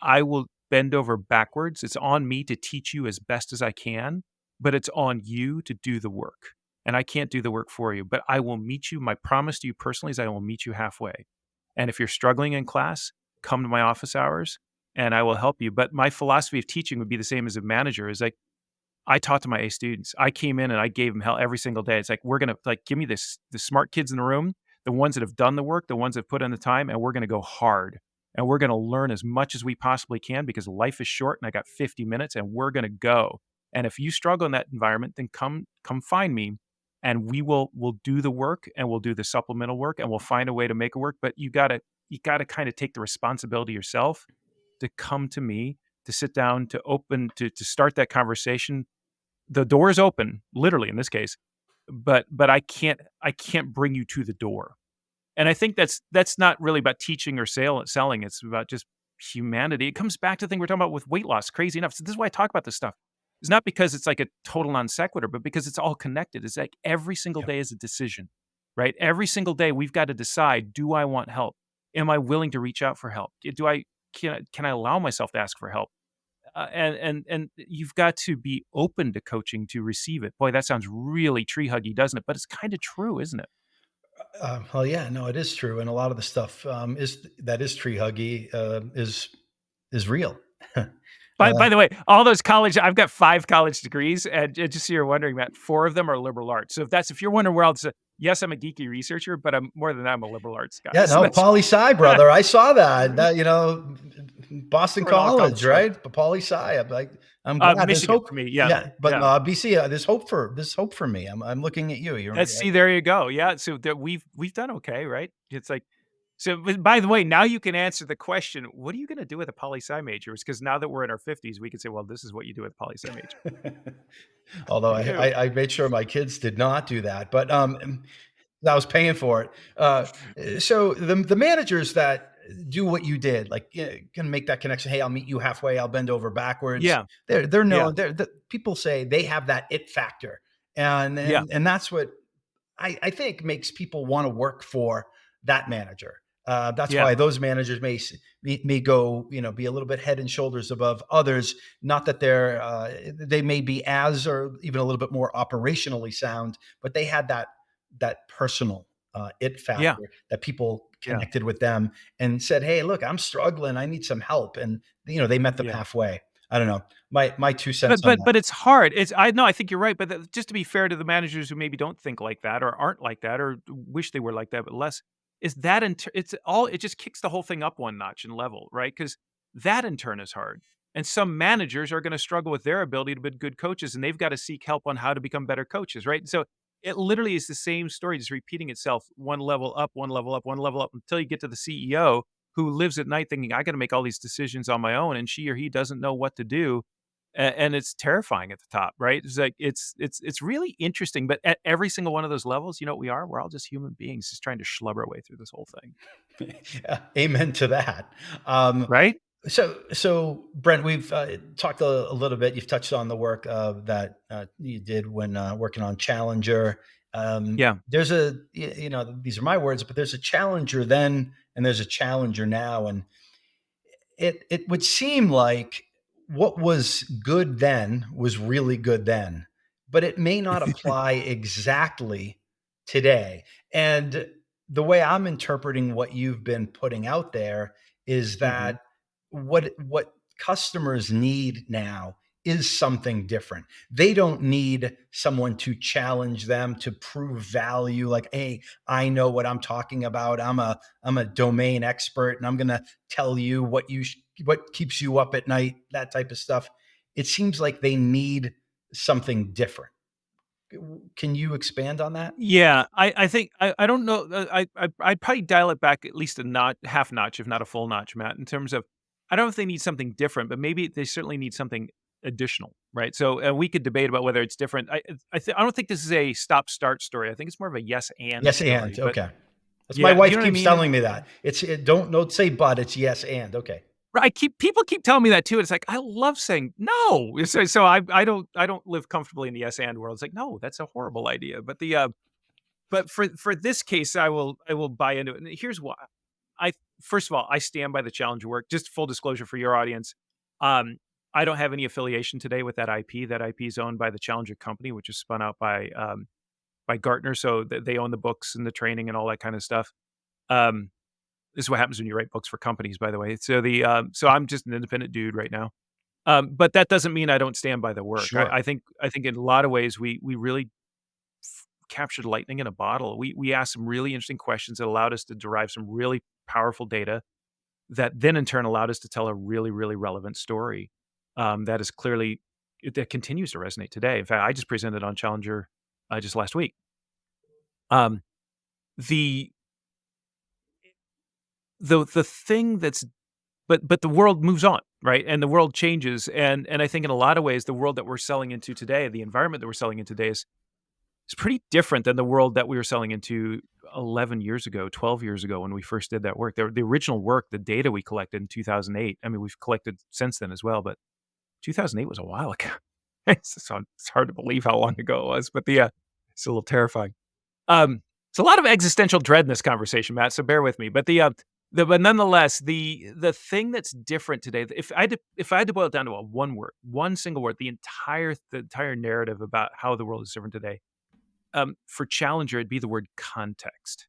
S2: I will bend over backwards. It's on me to teach you as best as I can, but it's on you to do the work. And I can't do the work for you, but I will meet you. My promise to you personally is I will meet you halfway. And if you're struggling in class, come to my office hours and I will help you. But my philosophy of teaching would be the same as a manager is like, I taught to my A students. I came in and I gave them hell every single day. It's like, we're going to give me the smart kids in the room, the ones that have done the work, the ones that put in the time, and we're going to go hard. And we're going to learn as much as we possibly can because life is short and I got 50 minutes and we're going to go. And if you struggle in that environment, then come find me and we'll do the work and we'll do the supplemental work and we'll find a way to make it work. But you gotta kind of take the responsibility yourself to come to me, to sit down, to start that conversation. The door is open, literally in this case, but I can't bring you to the door. And I think that's not really about teaching or selling. It's about just humanity. It comes back to the thing we're talking about with weight loss. Crazy enough. So this is why I talk about this stuff. It's not because it's like a total non sequitur, but because it's all connected. It's like every single day is a decision, right? Every single day we've got to decide: do I want help? Am I willing to reach out for help? Can I allow myself to ask for help? And you've got to be open to coaching to receive it. Boy, that sounds really tree huggy, doesn't it? But it's kind of true, isn't it?
S1: Well, yeah, no, it is true, and a lot of the stuff is tree huggy is real.
S2: By the way, all those I've got 5 college degrees, and just so you're wondering, Matt, 4 of them are liberal arts. So if you're wondering where else, yes, I'm a geeky researcher, but I'm more than that, I'm a liberal arts guy.
S1: Yeah,
S2: So
S1: no,
S2: that's
S1: poli sci, brother. I saw that. Boston
S2: where it all
S1: College,
S2: comes from.
S1: right? Poli sci. I'm glad. There's
S2: Michigan
S1: hope.
S2: for me,
S1: Yeah, but
S2: yeah.
S1: BC. There's hope for me. I'm looking at you.
S2: Let's see, there you go. Yeah, so that we've done okay, right? It's like so. But by the way, now you can answer the question: what are you going to do with a poli sci major? Because now that we're in our 50s, we can say, well, this is what you do with a poli sci major.
S1: Although
S2: You do.
S1: I made sure my kids did not do that, but I was paying for it. So the managers that do what you did, like can make that connection. Hey, I'll meet you halfway. I'll bend over backwards.
S2: Yeah,
S1: They're
S2: yeah,
S1: known. People say they have that it factor, and
S2: yeah,
S1: and, and that's what I think makes people want to work for that manager. That's
S2: yeah,
S1: why those managers may go, be a little bit head and shoulders above others. Not that they may be as or even a little bit more operationally sound, but they had that personal it
S2: yeah,
S1: factor that people
S2: yeah,
S1: connected with them and said, "Hey, look, I'm struggling. I need some help." And they met them
S2: yeah.
S1: halfway. I don't know. My two cents
S2: But
S1: on
S2: but
S1: that.
S2: but it's hard. I think you're right, but just to be fair to the managers who maybe don't think like that or aren't like that or wish they were like that, but less is that it just kicks the whole thing up one notch and level, right? Because that in turn is hard. And some managers are going to struggle with their ability to be good coaches, and they've got to seek help on how to become better coaches, right? So it literally is the same story, just repeating itself, one level up, one level up, one level up, until you get to the CEO who lives at night thinking, I got to make all these decisions on my own, and she or he doesn't know what to do, and it's terrifying at the top, right? It's like it's really interesting, but at every single one of those levels, you know what we are? We're all just human beings just trying to schlub our way through this whole thing,
S1: Amen to that. Um,
S2: right?
S1: so Brent, we've talked a little bit. You've touched on the work that you did when working on Challenger.
S2: Yeah,
S1: There's these are my words, but there's a Challenger then, and there's a Challenger now, and it would seem like what was good then was really good then, but it may not apply exactly today. And the way I'm interpreting what you've been putting out there is
S2: Hmm.
S1: that what customers need now is something different. They don't need someone to challenge them to prove value like, hey, I know what I'm talking about. I'm a domain expert and I'm going to tell you what keeps you up at night, that type of stuff. It seems like they need something different. Can you expand on that?
S2: Yeah, I think I don't know. I'd probably dial it back at least a notch, half notch, if not a full notch, Matt. In terms of, I don't know if they need something different, but maybe they certainly need something additional, right? So we could debate about whether it's different. I don't think this is a stop start story. I think it's more of a yes and
S1: Yes, and
S2: story. But
S1: okay. That's my
S2: yeah, do you
S1: wife
S2: know what I
S1: keeps
S2: mean?
S1: telling me that. Don't say but, it's yes and. Okay.
S2: Right, people keep telling me that too. It's like I love saying no. So I don't live comfortably in the yes and world. It's like no, that's a horrible idea. But for this case, I will buy into it. And here's why. I First of all, I stand by the Challenger work. Just full disclosure for your audience. Um, I don't have any affiliation today with that IP. That IP is owned by the Challenger company, which is spun out by Gartner. So they own the books and the training and all that kind of stuff. Um, this is what happens when you write books for companies, by the way. So I'm just an independent dude right now. But that doesn't mean I don't stand by the work.
S1: Sure.
S2: I think in a lot of ways we really captured lightning in a bottle. We asked some really interesting questions that allowed us to derive some really powerful data that then in turn allowed us to tell a really, really relevant story that is clearly that continues to resonate today. In fact, I just presented on Challenger just last week. Um, the the thing that's but the world moves on, right? And the world changes, and I think in a lot of ways, the world that we're selling into today, the environment that we're selling in today is pretty different than the world that we were selling into 11 years ago, 12 years ago when we first did that work. The original work, the data we collected in 2008, I mean, we've collected since then as well, but 2008 was a while ago. It's hard to believe how long ago it was, but it's a little terrifying. It's a lot of existential dread in this conversation, Matt, so bear with me. But nonetheless, the thing that's different today, if I had to boil it down to a one word, one single word, the entire narrative about how the world is different today, for Challenger, it'd be the word context,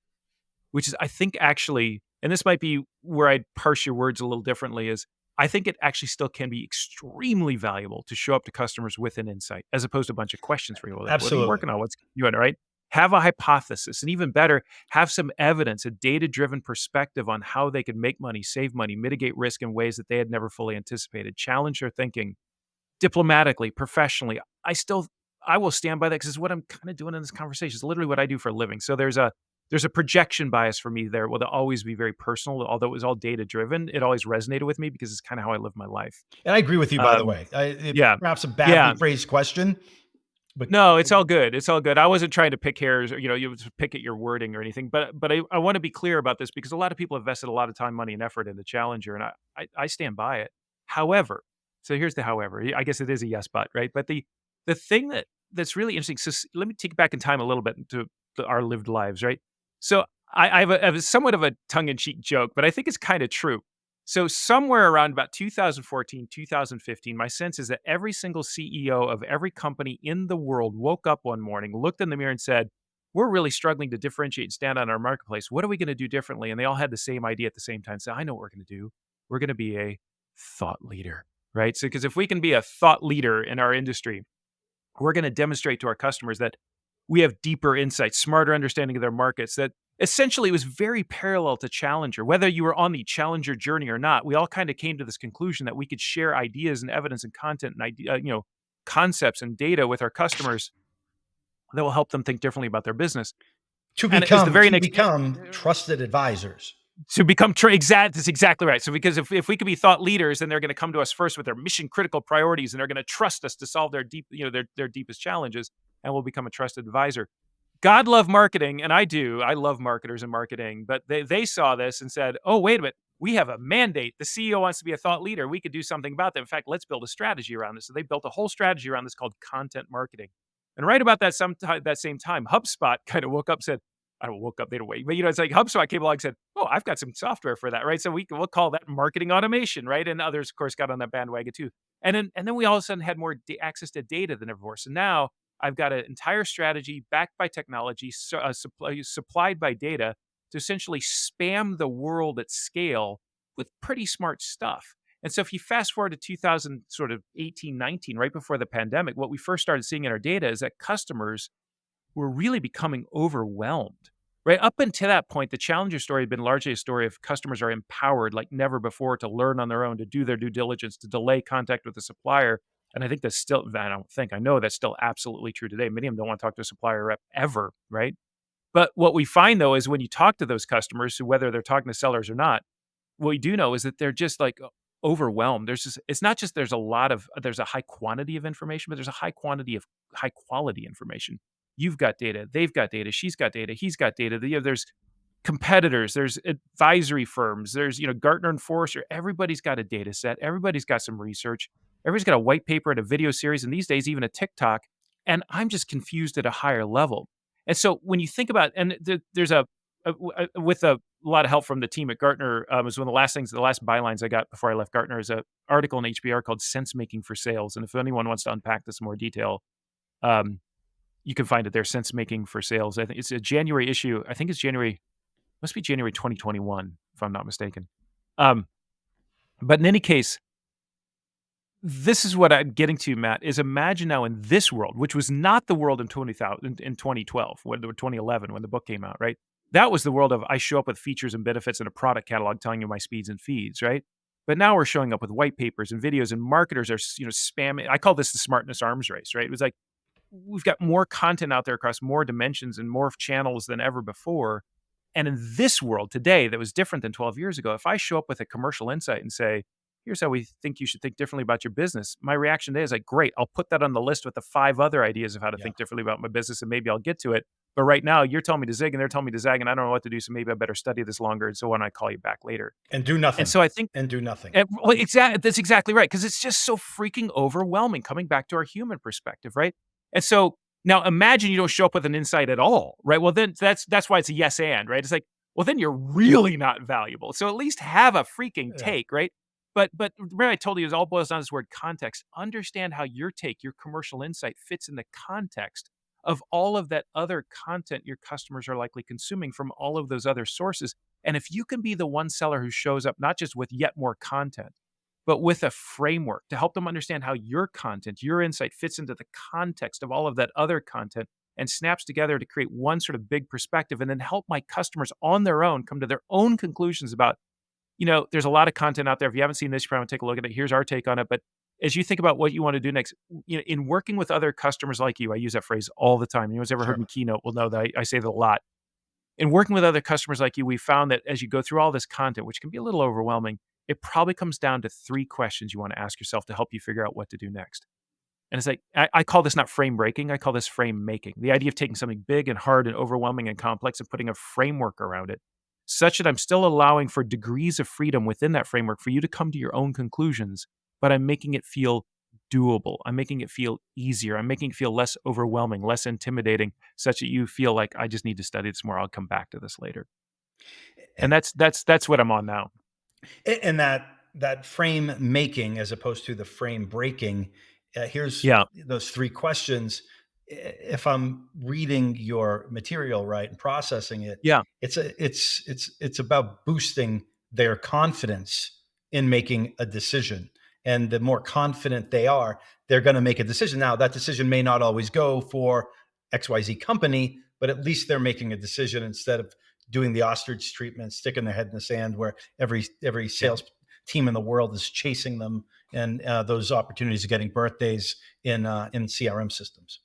S2: which is, I think, actually, and this might be where I'd parse your words a little differently, is I think it actually still can be extremely valuable to show up to customers with an insight as opposed to a bunch of questions for you. Like, what are you
S1: Absolutely.
S2: working on? What's you on, right? Have a hypothesis, and even better, have some evidence, a data-driven perspective on how they could make money, save money, mitigate risk in ways that they had never fully anticipated. Challenge their thinking diplomatically, professionally. I will stand by that because it's what I'm kind of doing in this conversation. It's literally what I do for a living. So there's a projection bias for me there. Will always be very personal, although it was all data driven. It always resonated with me because it's kind of how I live my life.
S1: And I agree with you, by the
S2: Um,
S1: way.
S2: yeah,
S1: Perhaps a badly
S2: yeah.
S1: phrased question, but
S2: No, it's all good. It's all good. I wasn't trying to pick hairs or, you pick at your wording or anything, but I want to be clear about this because a lot of people have invested a lot of time, money, and effort in the Challenger, and I stand by it. However, so here's the however. I guess it is a yes, but right. But the thing that's really interesting. So let me take it back in time a little bit to our lived lives, right? So I have a somewhat of a tongue in cheek joke, but I think it's kind of true. So somewhere around about 2014, 2015, my sense is that every single CEO of every company in the world woke up one morning, looked in the mirror and said, "We're really struggling to differentiate and stand on our marketplace. What are we going to do differently?" And they all had the same idea at the same time. So I know what we're going to do. We're going to be a thought leader, right? So because if we can be a thought leader in our industry, we're going to demonstrate to our customers that we have deeper insights, smarter understanding of their markets, that essentially it was very parallel to Challenger. Whether you were on the Challenger journey or not, we all kind of came to this conclusion that we could share ideas and evidence and content and concepts and data with our customers that will help them think differently about their business.
S1: to
S2: And as the
S1: become
S2: very
S1: to
S2: next
S1: become trusted advisors.
S2: to become that's exactly right. So because if we could be thought leaders, then they're going to come to us first with their mission critical priorities, and they're going to trust us to solve their their deepest challenges, and we'll become a trusted advisor. God love marketing, and I do. I love marketers and marketing, but they saw this and said, "Oh, wait a minute. We have a mandate. The CEO wants to be a thought leader. We could do something about that. In fact, let's build a strategy around this." So they built a whole strategy around this called content marketing. And right about that same time, HubSpot kind of woke up and said, I woke up, they don't wait. But, it's like HubSpot came along and said, "Oh, I've got some software for that," right? So we'll call that marketing automation, right? And others, of course, got on that bandwagon too. And then we all of a sudden had more access to data than ever before. So now I've got an entire strategy backed by technology, supplied by data to essentially spam the world at scale with pretty smart stuff. And so if you fast forward to 2000, sort of 18, 19, right before the pandemic, what we first started seeing in our data is that customers were really becoming overwhelmed. Right up until that point, the challenger story had been largely a story of customers are empowered like never before to learn on their own, to do their due diligence, to delay contact with the supplier. And I think that's still, I know that's still absolutely true today. Many of them don't want to talk to a supplier rep ever, right? But what we find though is when you talk to those customers, who whether they're talking to sellers or not, what we do know is that they're just like overwhelmed. It's not just there's a high quantity of information, but there's a high quantity of high quality information. You've got data, they've got data, she's got data, he's got data. There's competitors, there's advisory firms, there's Gartner and Forrester. Everybody's got a data set, everybody's got some research, everybody's got a white paper and a video series, and these days even a TikTok. And I'm just confused at a higher level. And so when you think about, and there's with a lot of help from the team at Gartner, was one of the last bylines I got before I left Gartner is an article in HBR called Sense Making for Sales. And if anyone wants to unpack this in more detail, you can find it there, Sense Making for Sales. I think it's a January issue. I think it's must be January 2021, if I'm not mistaken. But in any case, this is what I'm getting to, Matt, is imagine now in this world, which was not the world in 2012, when 2011, when the book came out, right? That was the world of I show up with features and benefits and a product catalog telling you my speeds and feeds, right? But now we're showing up with white papers and videos, and marketers are, spamming. I call this the smartness arms race, right? It was like we've got more content out there across more dimensions and more channels than ever before. And in this world today, that was different than 12 years ago. If I show up with a commercial insight and say, here's how we think you should think differently about your business, my reaction today is like, great, I'll put that on the list with the 5 other ideas of how to
S1: Yeah.
S2: think differently about my business, and maybe I'll get to it. But right now, you're telling me to zig and they're telling me to zag, and I don't know what to do. So maybe I better study this longer. And so why don't I call you back later?
S1: And do
S2: And
S1: nothing.
S2: so I think,
S1: And do nothing.
S2: well, that's exactly right. Because it's just so freaking overwhelming coming back to our human perspective, right? And so now imagine you don't show up with an insight at all, right? Well, then that's why it's a yes and, right? It's like, well, then you're really not valuable. So at least have a freaking
S1: Yeah.
S2: take, right? But remember I told you it all boils down to this word context. Understand how your take, your commercial insight fits in the context of all of that other content your customers are likely consuming from all of those other sources. And if you can be the one seller who shows up not just with yet more content, but with a framework to help them understand how your content, your insight fits into the context of all of that other content and snaps together to create one sort of big perspective, and then help my customers on their own come to their own conclusions about, there's a lot of content out there. If you haven't seen this, you probably want to take a look at it. Here's our take on it. But as you think about what you want to do next, in working with other customers like you, I use that phrase all the time. Anyone's ever heard
S1: Sure.
S2: me keynote will know that I say that a lot. In working with other customers like you, we found that as you go through all this content, which can be a little overwhelming, it probably comes down to 3 questions you want to ask yourself to help you figure out what to do next. And it's like, I call this not frame breaking, I call this frame making. The idea of taking something big and hard and overwhelming and complex and putting a framework around it, such that I'm still allowing for degrees of freedom within that framework for you to come to your own conclusions, but I'm making it feel doable. I'm making it feel easier. I'm making it feel less overwhelming, less intimidating, such that you feel like I just need to study this more. I'll come back to this later. And that's what I'm on now.
S1: And that frame making as opposed to the frame breaking, here's
S2: Yeah.
S1: those 3 questions. If I'm reading your material right and processing it,
S2: Yeah.
S1: it's about boosting their confidence in making a decision. And the more confident they are, they're going to make a decision. Now, that decision may not always go for XYZ company, but at least they're making a decision instead of doing the ostrich treatment, sticking their head in the sand, where every
S2: Yeah.
S1: sales team in the world is chasing them, and those opportunities of getting birthdays in CRM systems.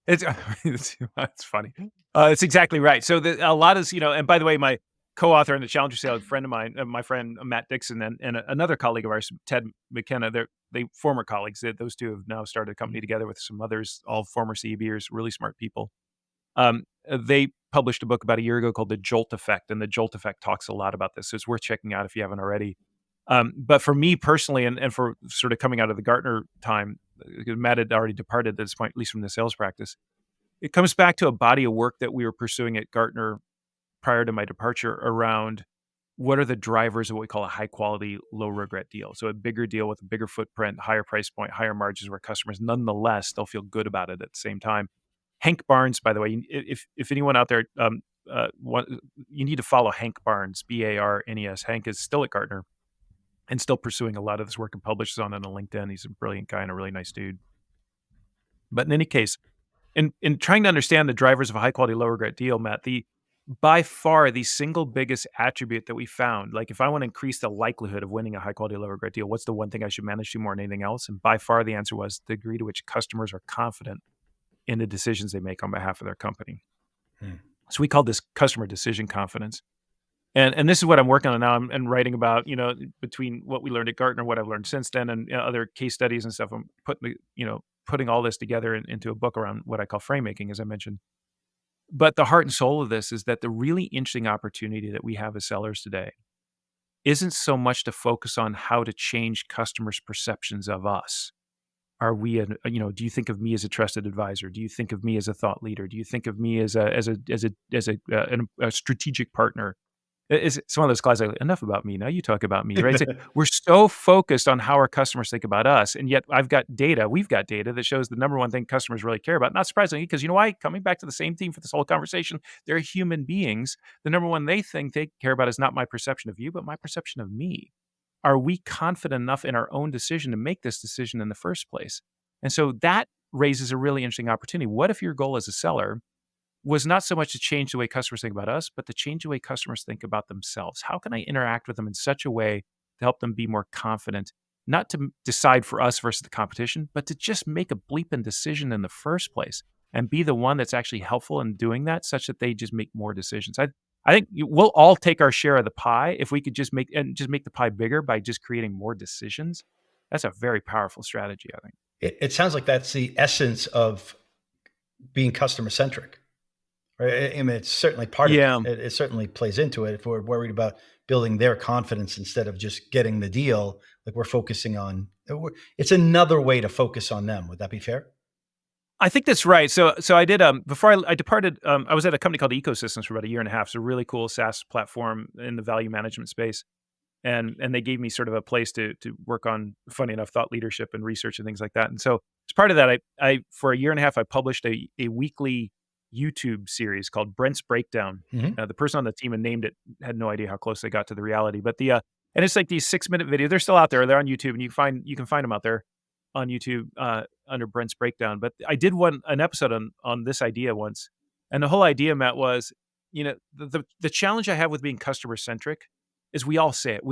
S2: It's it's funny. It's exactly right. So a lot is, and by the way, my co-author in the Challenger Sale, a friend of mine, my friend Matt Dixon, and another colleague of ours, Ted McKenna, they former colleagues. Those two have now started a company together with some others, all former CEBers, really smart people. They published a book about a year ago called The Jolt Effect, and The Jolt Effect talks a lot about this. So it's worth checking out if you haven't already. But for me personally, and for sort of coming out of the Gartner time, because Matt had already departed at this point, at least from the sales practice, it comes back to a body of work that we were pursuing at Gartner prior to my departure around what are the drivers of what we call a high quality, low regret deal. So a bigger deal with a bigger footprint, higher price point, higher margins where customers nonetheless they'll feel good about it at the same time. Hank Barnes, by the way, if anyone out there, you need to follow Hank Barnes, Barnes. Hank is still at Gartner and still pursuing a lot of this work and publishes on it on LinkedIn. He's a brilliant guy and a really nice dude. But in any case, in trying to understand the drivers of a high quality, low regret deal, Matt, by far the single biggest attribute that we found, like if I want to increase the likelihood of winning a high quality, low regret deal, what's the one thing I should manage to more than anything else? And by far the answer was the degree to which customers are confident in the decisions they make on behalf of their company.
S1: Hmm.
S2: So we call this customer decision confidence. And this is what I'm working on now. I'm writing about, between what we learned at Gartner, what I've learned since then, and other case studies and stuff. I'm putting all this together into a book around what I call frame making, as I mentioned. But the heart and soul of this is that the really interesting opportunity that we have as sellers today isn't so much to focus on how to change customers' perceptions of us. Are we, do you think of me as a trusted advisor? Do you think of me as a thought leader? Do you think of me as a strategic partner? It's one of those guys like, enough about me. Now you talk about me, right? It's like, we're so focused on how our customers think about us. And yet we've got data that shows the number one thing customers really care about. Not surprisingly, because you know why? Coming back to the same theme for this whole conversation, they're human beings. The number one thing they care about is not my perception of you, but my perception of me. Are we confident enough in our own decision to make this decision in the first place? And so that raises a really interesting opportunity. What if your goal as a seller was not so much to change the way customers think about us, but to change the way customers think about themselves? How can I interact with them in such a way to help them be more confident, not to decide for us versus the competition, but to just make a bleeping decision in the first place and be the one that's actually helpful in doing that such that they just make more decisions? I think we'll all take our share of the pie if we could just make the pie bigger by just creating more decisions. That's a very powerful strategy, I think.
S1: It sounds like that's the essence of being customer centric. Right? I mean, it's certainly part of
S2: Yeah.
S1: it. It certainly plays into it. If we're worried about building their confidence instead of just getting the deal, like we're focusing on, it's another way to focus on them. Would that be fair?
S2: I think that's right. So I did before I departed, I was at a company called Ecosystems for about a year and a half. It's a really cool SaaS platform in the value management space. And they gave me sort of a place to work on, funny enough, thought leadership and research and things like that. And so as part of that, I for a year and a half I published a weekly YouTube series called Brent's Breakdown.
S1: Mm-hmm.
S2: The person on the team and named it had no idea how close they got to the reality. But and it's like these 6-minute videos. They're still out there. They're on YouTube, and you can find them out there on YouTube under Brent's Breakdown. But I did an episode on this idea once, and the whole idea, Matt, was the challenge I have with being customer centric is we all say it.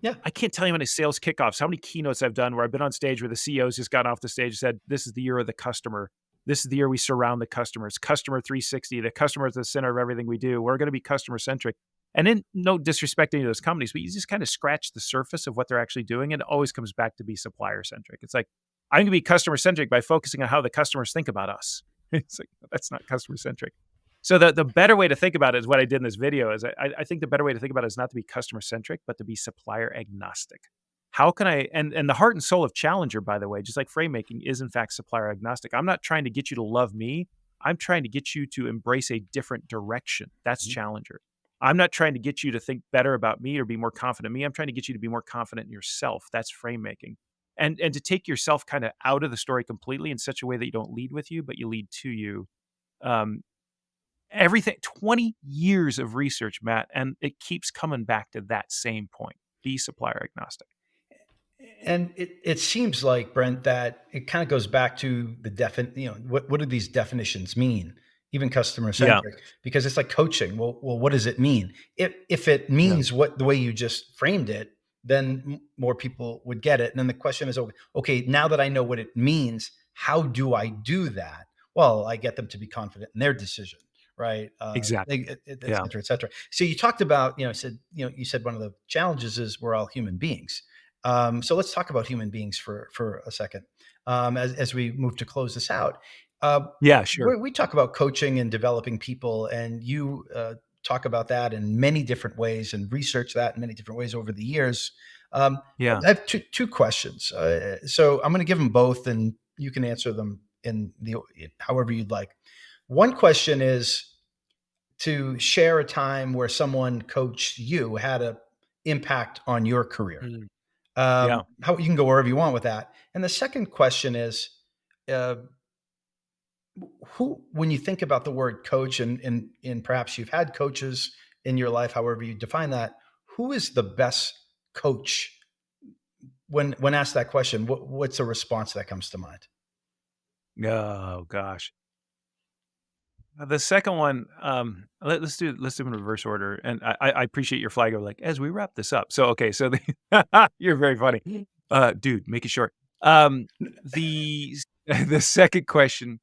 S1: Yeah.
S2: I can't tell you how many sales kickoffs, how many keynotes I've done where I've been on stage where the CEO's just gotten off the stage and said, "This is the year of the customer. This is the year we surround the customers. Customer 360. The customer is the center of everything we do. We're going to be customer centric." And then, no disrespect to any of those companies, but you just kind of scratch the surface of what they're actually doing, and it always comes back to be supplier centric. It's like, I'm going to be customer centric by focusing on how the customers think about us. It's like, that's not customer centric. So the better way to think about it is what I did in this video. Is I think the better way to think about it is not to be customer centric, but to be supplier agnostic. How can I, and the heart and soul of Challenger, by the way, just like frame making, is in fact supplier agnostic. I'm not trying to get you to love me. I'm trying to get you to embrace a different direction. That's Challenger. I'm not trying to get you to think better about me or be more confident in me. I'm trying to get you to be more confident in yourself. That's frame making. And to take yourself kind of out of the story completely in such a way that you don't lead with you, but you lead to you. Everything, 20 years of research, Matt, and it keeps coming back to that same point. Be supplier agnostic.
S1: And it seems like, Brent, that it kind of goes back to what do these definitions mean? Even customer
S2: Yeah.
S1: centric, because it's like coaching. Well, what does it mean? If it
S2: Yeah.
S1: means what the way you just framed it, then more people would get it. And then the question is, okay, now that I know what it means, how do I do that? Well, I get them to be confident in their decision, right?
S2: Exactly.
S1: Et
S2: Yeah.
S1: cetera, et cetera. So you talked about, you said one of the challenges is we're all human beings. So let's talk about human beings for a second, as we move to close this out.
S2: Yeah, sure.
S1: We talk about coaching and developing people, and you talk about that in many different ways and research that in many different ways over the years.
S2: Yeah.
S1: I have two questions. So I'm going to give them both, and you can answer them in however you'd like. One question is to share a time where someone coached you, had an impact on your career.
S2: Mm. Yeah.
S1: How you can go wherever you want with that. And the second question is, uh, who, when you think about the word coach, and perhaps you've had coaches in your life, however you define that, who is the best coach? When asked that question, what's a response that comes to mind?
S2: Oh gosh. The second one, let's do them in reverse order. And I appreciate your flag of like as we wrap this up. So okay, so you're very funny, dude. Make it short. The the second question,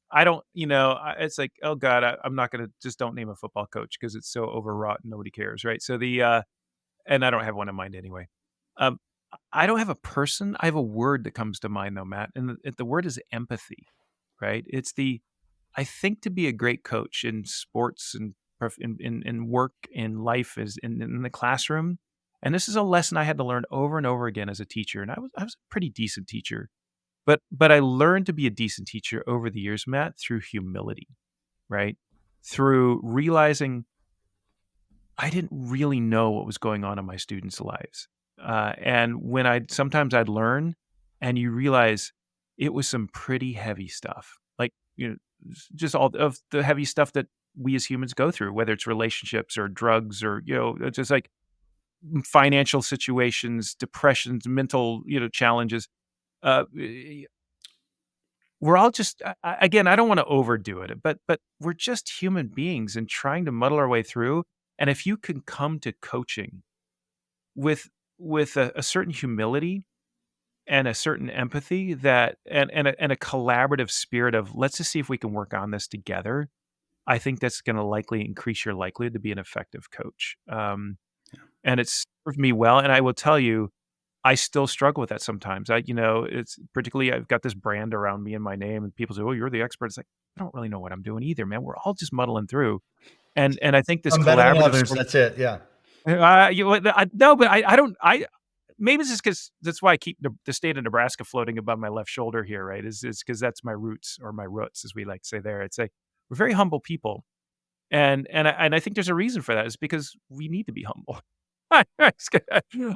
S2: I don't, it's like, oh god, I'm not gonna just don't name a football coach because it's so overwrought and nobody cares, right? So and I don't have one in mind anyway. Um, I don't have a person. I have a word that comes to mind though, Matt, and the word is empathy, right? It's the I think to be a great coach in sports and in work, in life, is in the classroom. And this is a lesson I had to learn over and over again as a teacher. And I was a pretty decent teacher, but I learned to be a decent teacher over the years, Matt, through humility, right? Through realizing I didn't really know what was going on in my students' lives. And when sometimes I'd learn and you realize it was some pretty heavy stuff. Like, just all of the heavy stuff that we as humans go through, whether it's relationships or drugs or, it's just like financial situations, depressions, mental, challenges. We're all just, again, I don't want to overdo it, but we're just human beings and trying to muddle our way through. And if you can come to coaching with a certain humility and a certain empathy that and a collaborative spirit of let's just see if we can work on this together, I think that's going to likely increase your likelihood to be an effective coach. And it's served me well. And I will tell you, I still struggle with that sometimes. It's particularly I've got this brand around me and my name, and people say, "Oh, you're the expert." It's like I don't really know what I'm doing either, man. We're all just muddling through, and I think this
S1: Some better than
S2: collaborative
S1: others.
S2: sort
S1: That's it. Yeah.
S2: no, but I don't. Maybe it's just because that's why I keep the state of Nebraska floating above my left shoulder here, right? Is because that's my roots or my roots, as we like to say there. It's like we're very humble people, and I think there's a reason for that. Is because we need to be humble.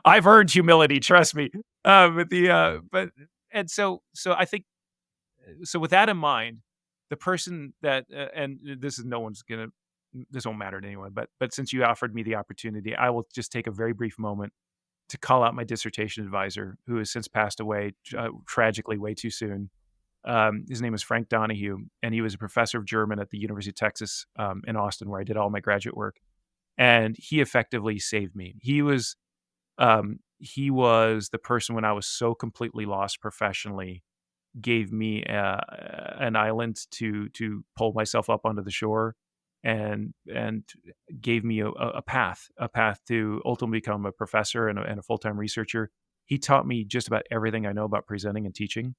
S2: I've earned humility, trust me. But and so I think so. With that in mind, the person that and this is no one's gonna this won't matter to anyone. But since you offered me the opportunity, I will just take a very brief moment to call out my dissertation advisor, who has since passed away tragically way too soon. His name is Frank Donahue, and he was a professor of German at the University of Texas in Austin, where I did all my graduate work. And he effectively saved me. He was the person when I was so completely lost professionally, gave me an island to pull myself up onto the shore, and gave me a path to ultimately become a professor and a full time researcher. He taught me just about everything I know about presenting and teaching.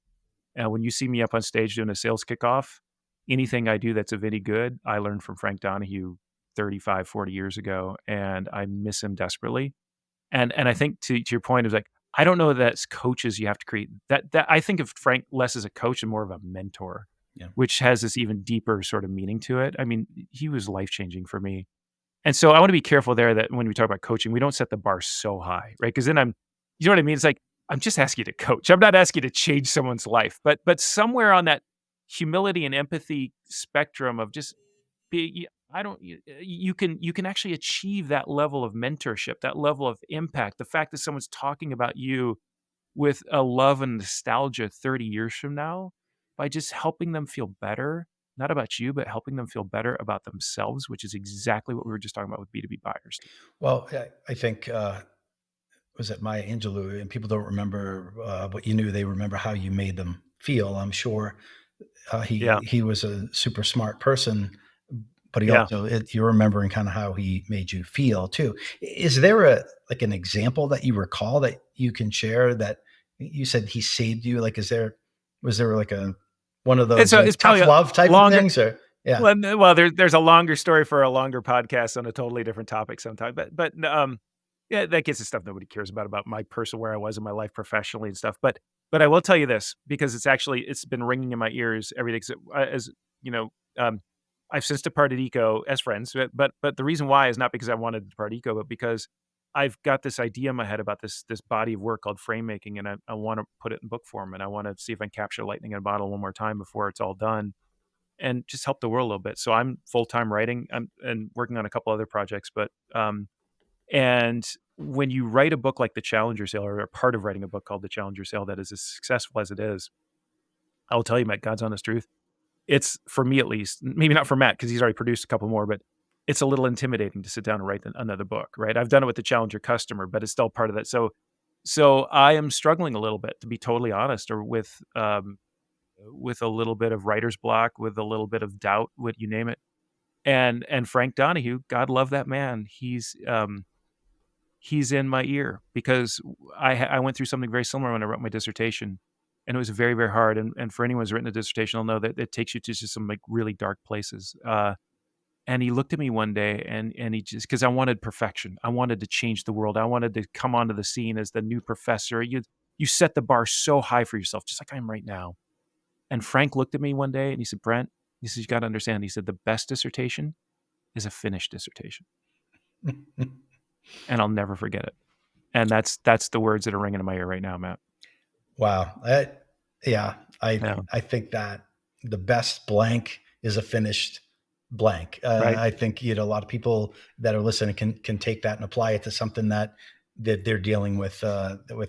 S2: And when you see me up on stage doing a sales kickoff, anything I do that's of any good, I learned from Frank Donahue 35, 40 years ago, and I miss him desperately. And I think to your point is like, I don't know that as coaches you have to create that I think of Frank less as a coach and more of a mentor,
S1: Yeah.
S2: which has this even deeper sort of meaning to it. I mean, he was life-changing for me. And so I want to be careful there that when we talk about coaching, we don't set the bar so high, right? Because then you know what I mean? It's like, I'm just asking you to coach. I'm not asking you to change someone's life, but somewhere on that humility and empathy spectrum of just be, I don't, you can actually achieve that level of mentorship, that level of impact. The fact that someone's talking about you with a love and nostalgia 30 years from now by just helping them feel better, not about you, but helping them feel better about themselves, which is exactly what we were just talking about with B2B buyers.
S1: Well, I think was it Maya Angelou? And people don't remember what you knew; they remember how you made them feel. I'm sure
S2: Yeah.
S1: he was a super smart person, but he
S2: Yeah.
S1: also you're remembering kind of how he made you feel too. Is there a like an example that you recall that you can share that you said he saved you? Like, was there like a one of
S2: And
S1: those
S2: so
S1: like
S2: it's probably
S1: tough
S2: a
S1: love type of
S2: longer,
S1: things, or yeah?
S2: there's a longer story for a longer podcast on a totally different topic sometime. But yeah, that gets to stuff nobody cares about my personal where I was in my life professionally and stuff. But I will tell you this because it's been ringing in my ears every day. I've since departed Eco as friends, but the reason why is not because I wanted to depart Eco, but because I've got this idea in my head about this body of work called frame making, and I want to put it in book form, and I want to see if I can capture lightning in a bottle one more time before it's all done, and just help the world a little bit. So I'm full-time writing, and working on a couple other projects, but and when you write a book like The Challenger Sale, or a part of writing a book called The Challenger Sale that is as successful as it is, I will tell you, Matt, God's honest truth, it's, for me at least, maybe not for Matt because he's already produced a couple more, but it's a little intimidating to sit down and write another book, right? I've done it with the Challenger customer, but it's still part of that. So I am struggling a little bit, to be totally honest, or with a little bit of writer's block, with a little bit of doubt, what you name it. And Frank Donahue, God love that man, he's in my ear, because I went through something very similar when I wrote my dissertation, and it was very, very hard. And for anyone who's written a dissertation, will know that it takes you to just some like really dark places. And he looked at me one day, and he just, because I wanted perfection, I wanted to change the world, I wanted to come onto the scene as the new professor. You set the bar so high for yourself, just like I am right now. And Frank looked at me one day and he said, Brent, he says, you got to understand. He said, the best dissertation is a finished dissertation. And I'll never forget it. And that's the words that are ringing in my ear right now, Matt.
S1: Wow. I think that the best blank is a finished blank.
S2: Right.
S1: I think, a lot of people that are listening can take that and apply it to something that they're dealing with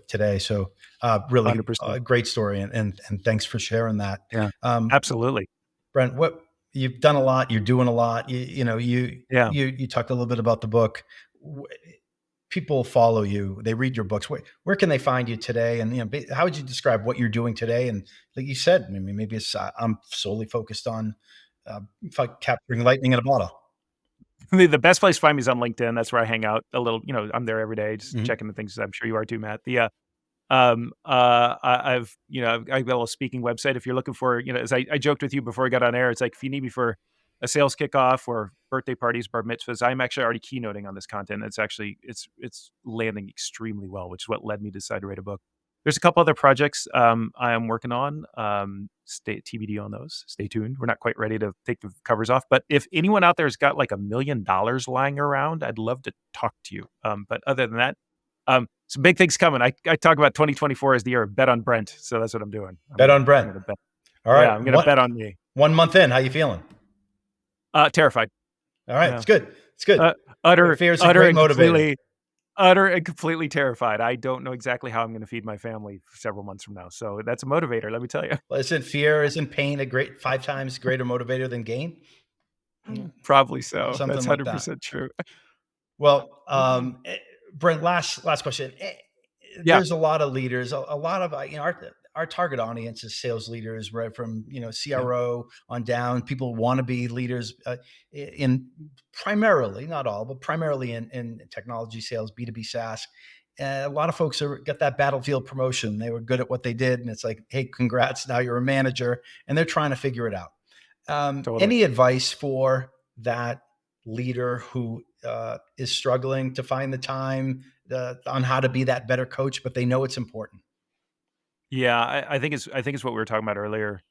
S1: today. So really
S2: 100%.
S1: Great story. And thanks for sharing that.
S2: Yeah, absolutely.
S1: Brent, what you've done a lot, you're doing a lot, you talked a little bit about the book. People follow you, they read your books. Where can they find you today? And how would you describe what you're doing today? And like you said, maybe it's I'm solely focused on capturing lightning in a bottle.
S2: The best place to find me is on LinkedIn. That's where I hang out a little. I'm there every day, just
S1: Mhm.
S2: checking the things. I'm sure you are too, Matt. I've got a little speaking website. If you're looking for, as I joked with you before I got on air, it's like, if you need me for a sales kickoff or birthday parties, bar mitzvahs, I'm actually already keynoting on this content. It's landing extremely well, which is what led me to decide to write a book. There's a couple other projects I am working on. Stay TBD on those. Stay tuned. We're not quite ready to take the covers off, but if anyone out there has got like $1 million lying around, I'd love to talk to you. But other than that, some big things coming. I talk about 2024 as the year of bet on Brent, so that's what I'm doing.
S1: Bet on Brent.
S2: I'm gonna bet.
S1: All right.
S2: Yeah, I'm going to bet on me.
S1: 1 month in, how you feeling?
S2: Terrified.
S1: All right.
S2: Yeah.
S1: It's good. It's good. Fear is a
S2: utter
S1: great
S2: and
S1: motivator.
S2: completely terrified. I don't know exactly how I'm going to feed my family for several months from now. So that's a motivator, let me tell you.
S1: Isn't fear, isn't pain a great 5 times greater motivator than gain?
S2: Probably so.
S1: Something
S2: That's
S1: like
S2: 100% true.
S1: Well, Brent, last question.
S2: Yeah.
S1: There's a lot of leaders, a lot of, our target audience is sales leaders, right? From, CRO on down. People want to be leaders in primarily, not all, but primarily in technology sales, B2B SaaS. A lot of folks got that battlefield promotion. They were good at what they did. And it's like, hey, congrats. Now you're a manager, and they're trying to figure it out.
S2: Totally.
S1: Any advice for that leader who is struggling to find the time on how to be that better coach, but they know it's important?
S2: Yeah, I think it's what we were talking about earlier,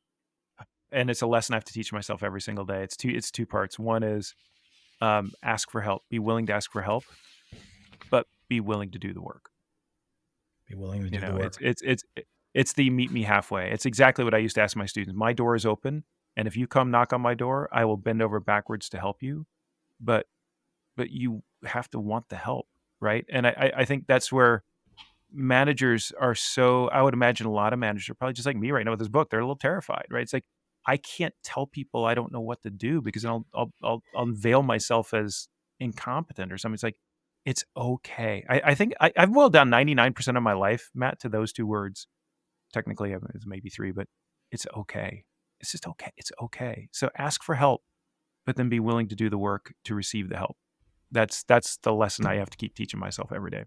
S2: and it's a lesson I have to teach myself every single day. It's two parts. One is ask for help. Be willing to ask for help, but be willing to do the work.
S1: Be willing to do the work.
S2: It's the meet me halfway. It's exactly what I used to ask my students. My door is open, and if you come knock on my door, I will bend over backwards to help you. But you have to want the help, right? And I think that's where managers are so, I would imagine a lot of managers are probably just like me right now with this book. They're a little terrified, right? It's like, I can't tell people I don't know what to do, because I'll unveil myself as incompetent or something. It's like, it's okay. I think I've boiled down 99% of my life, Matt, to those two words. Technically, it's maybe 3, but it's okay. It's just okay. It's okay. So ask for help, but then be willing to do the work to receive the help. That's the lesson I have to keep teaching myself every day.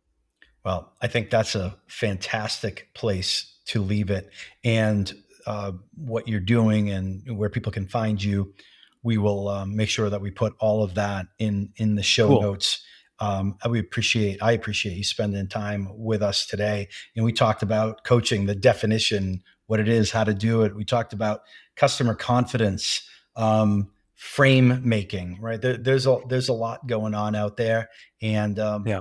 S1: Well, I think that's a fantastic place to leave it. And what you're doing and where people can find you, we will make sure that we put all of that in the show notes. I appreciate you spending time with us today. And we talked about coaching, the definition, what it is, how to do it. We talked about customer confidence, frame making, right? There's a lot going on out there. And,
S2: Yeah.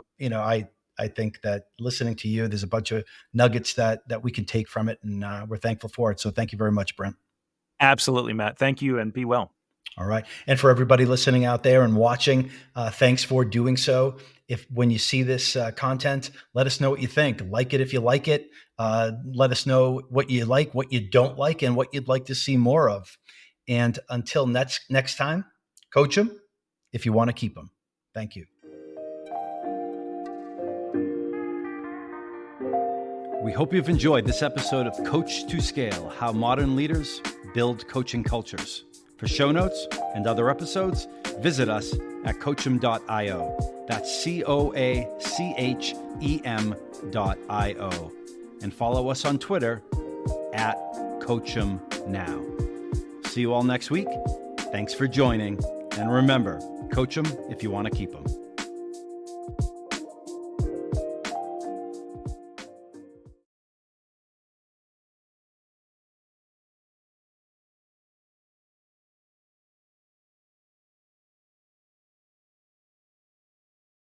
S1: I think that listening to you, there's a bunch of nuggets that we can take from it, and we're thankful for it. So thank you very much, Brent.
S2: Absolutely, Matt. Thank you, and be well.
S1: All right. And for everybody listening out there and watching, thanks for doing so. If when you see this content, let us know what you think. Like it if you like it. Let us know what you like, what you don't like, and what you'd like to see more of. And until next time, coach them if you want to keep them. Thank you. We hope you've enjoyed this episode of Coach2Scale, How Modern Leaders Build Coaching Cultures. For show notes and other episodes, visit us at coachem.io. That's COACHEM.io. And follow us on Twitter at CoachemNow. See you all next week. Thanks for joining. And remember, coach them if you want to keep them.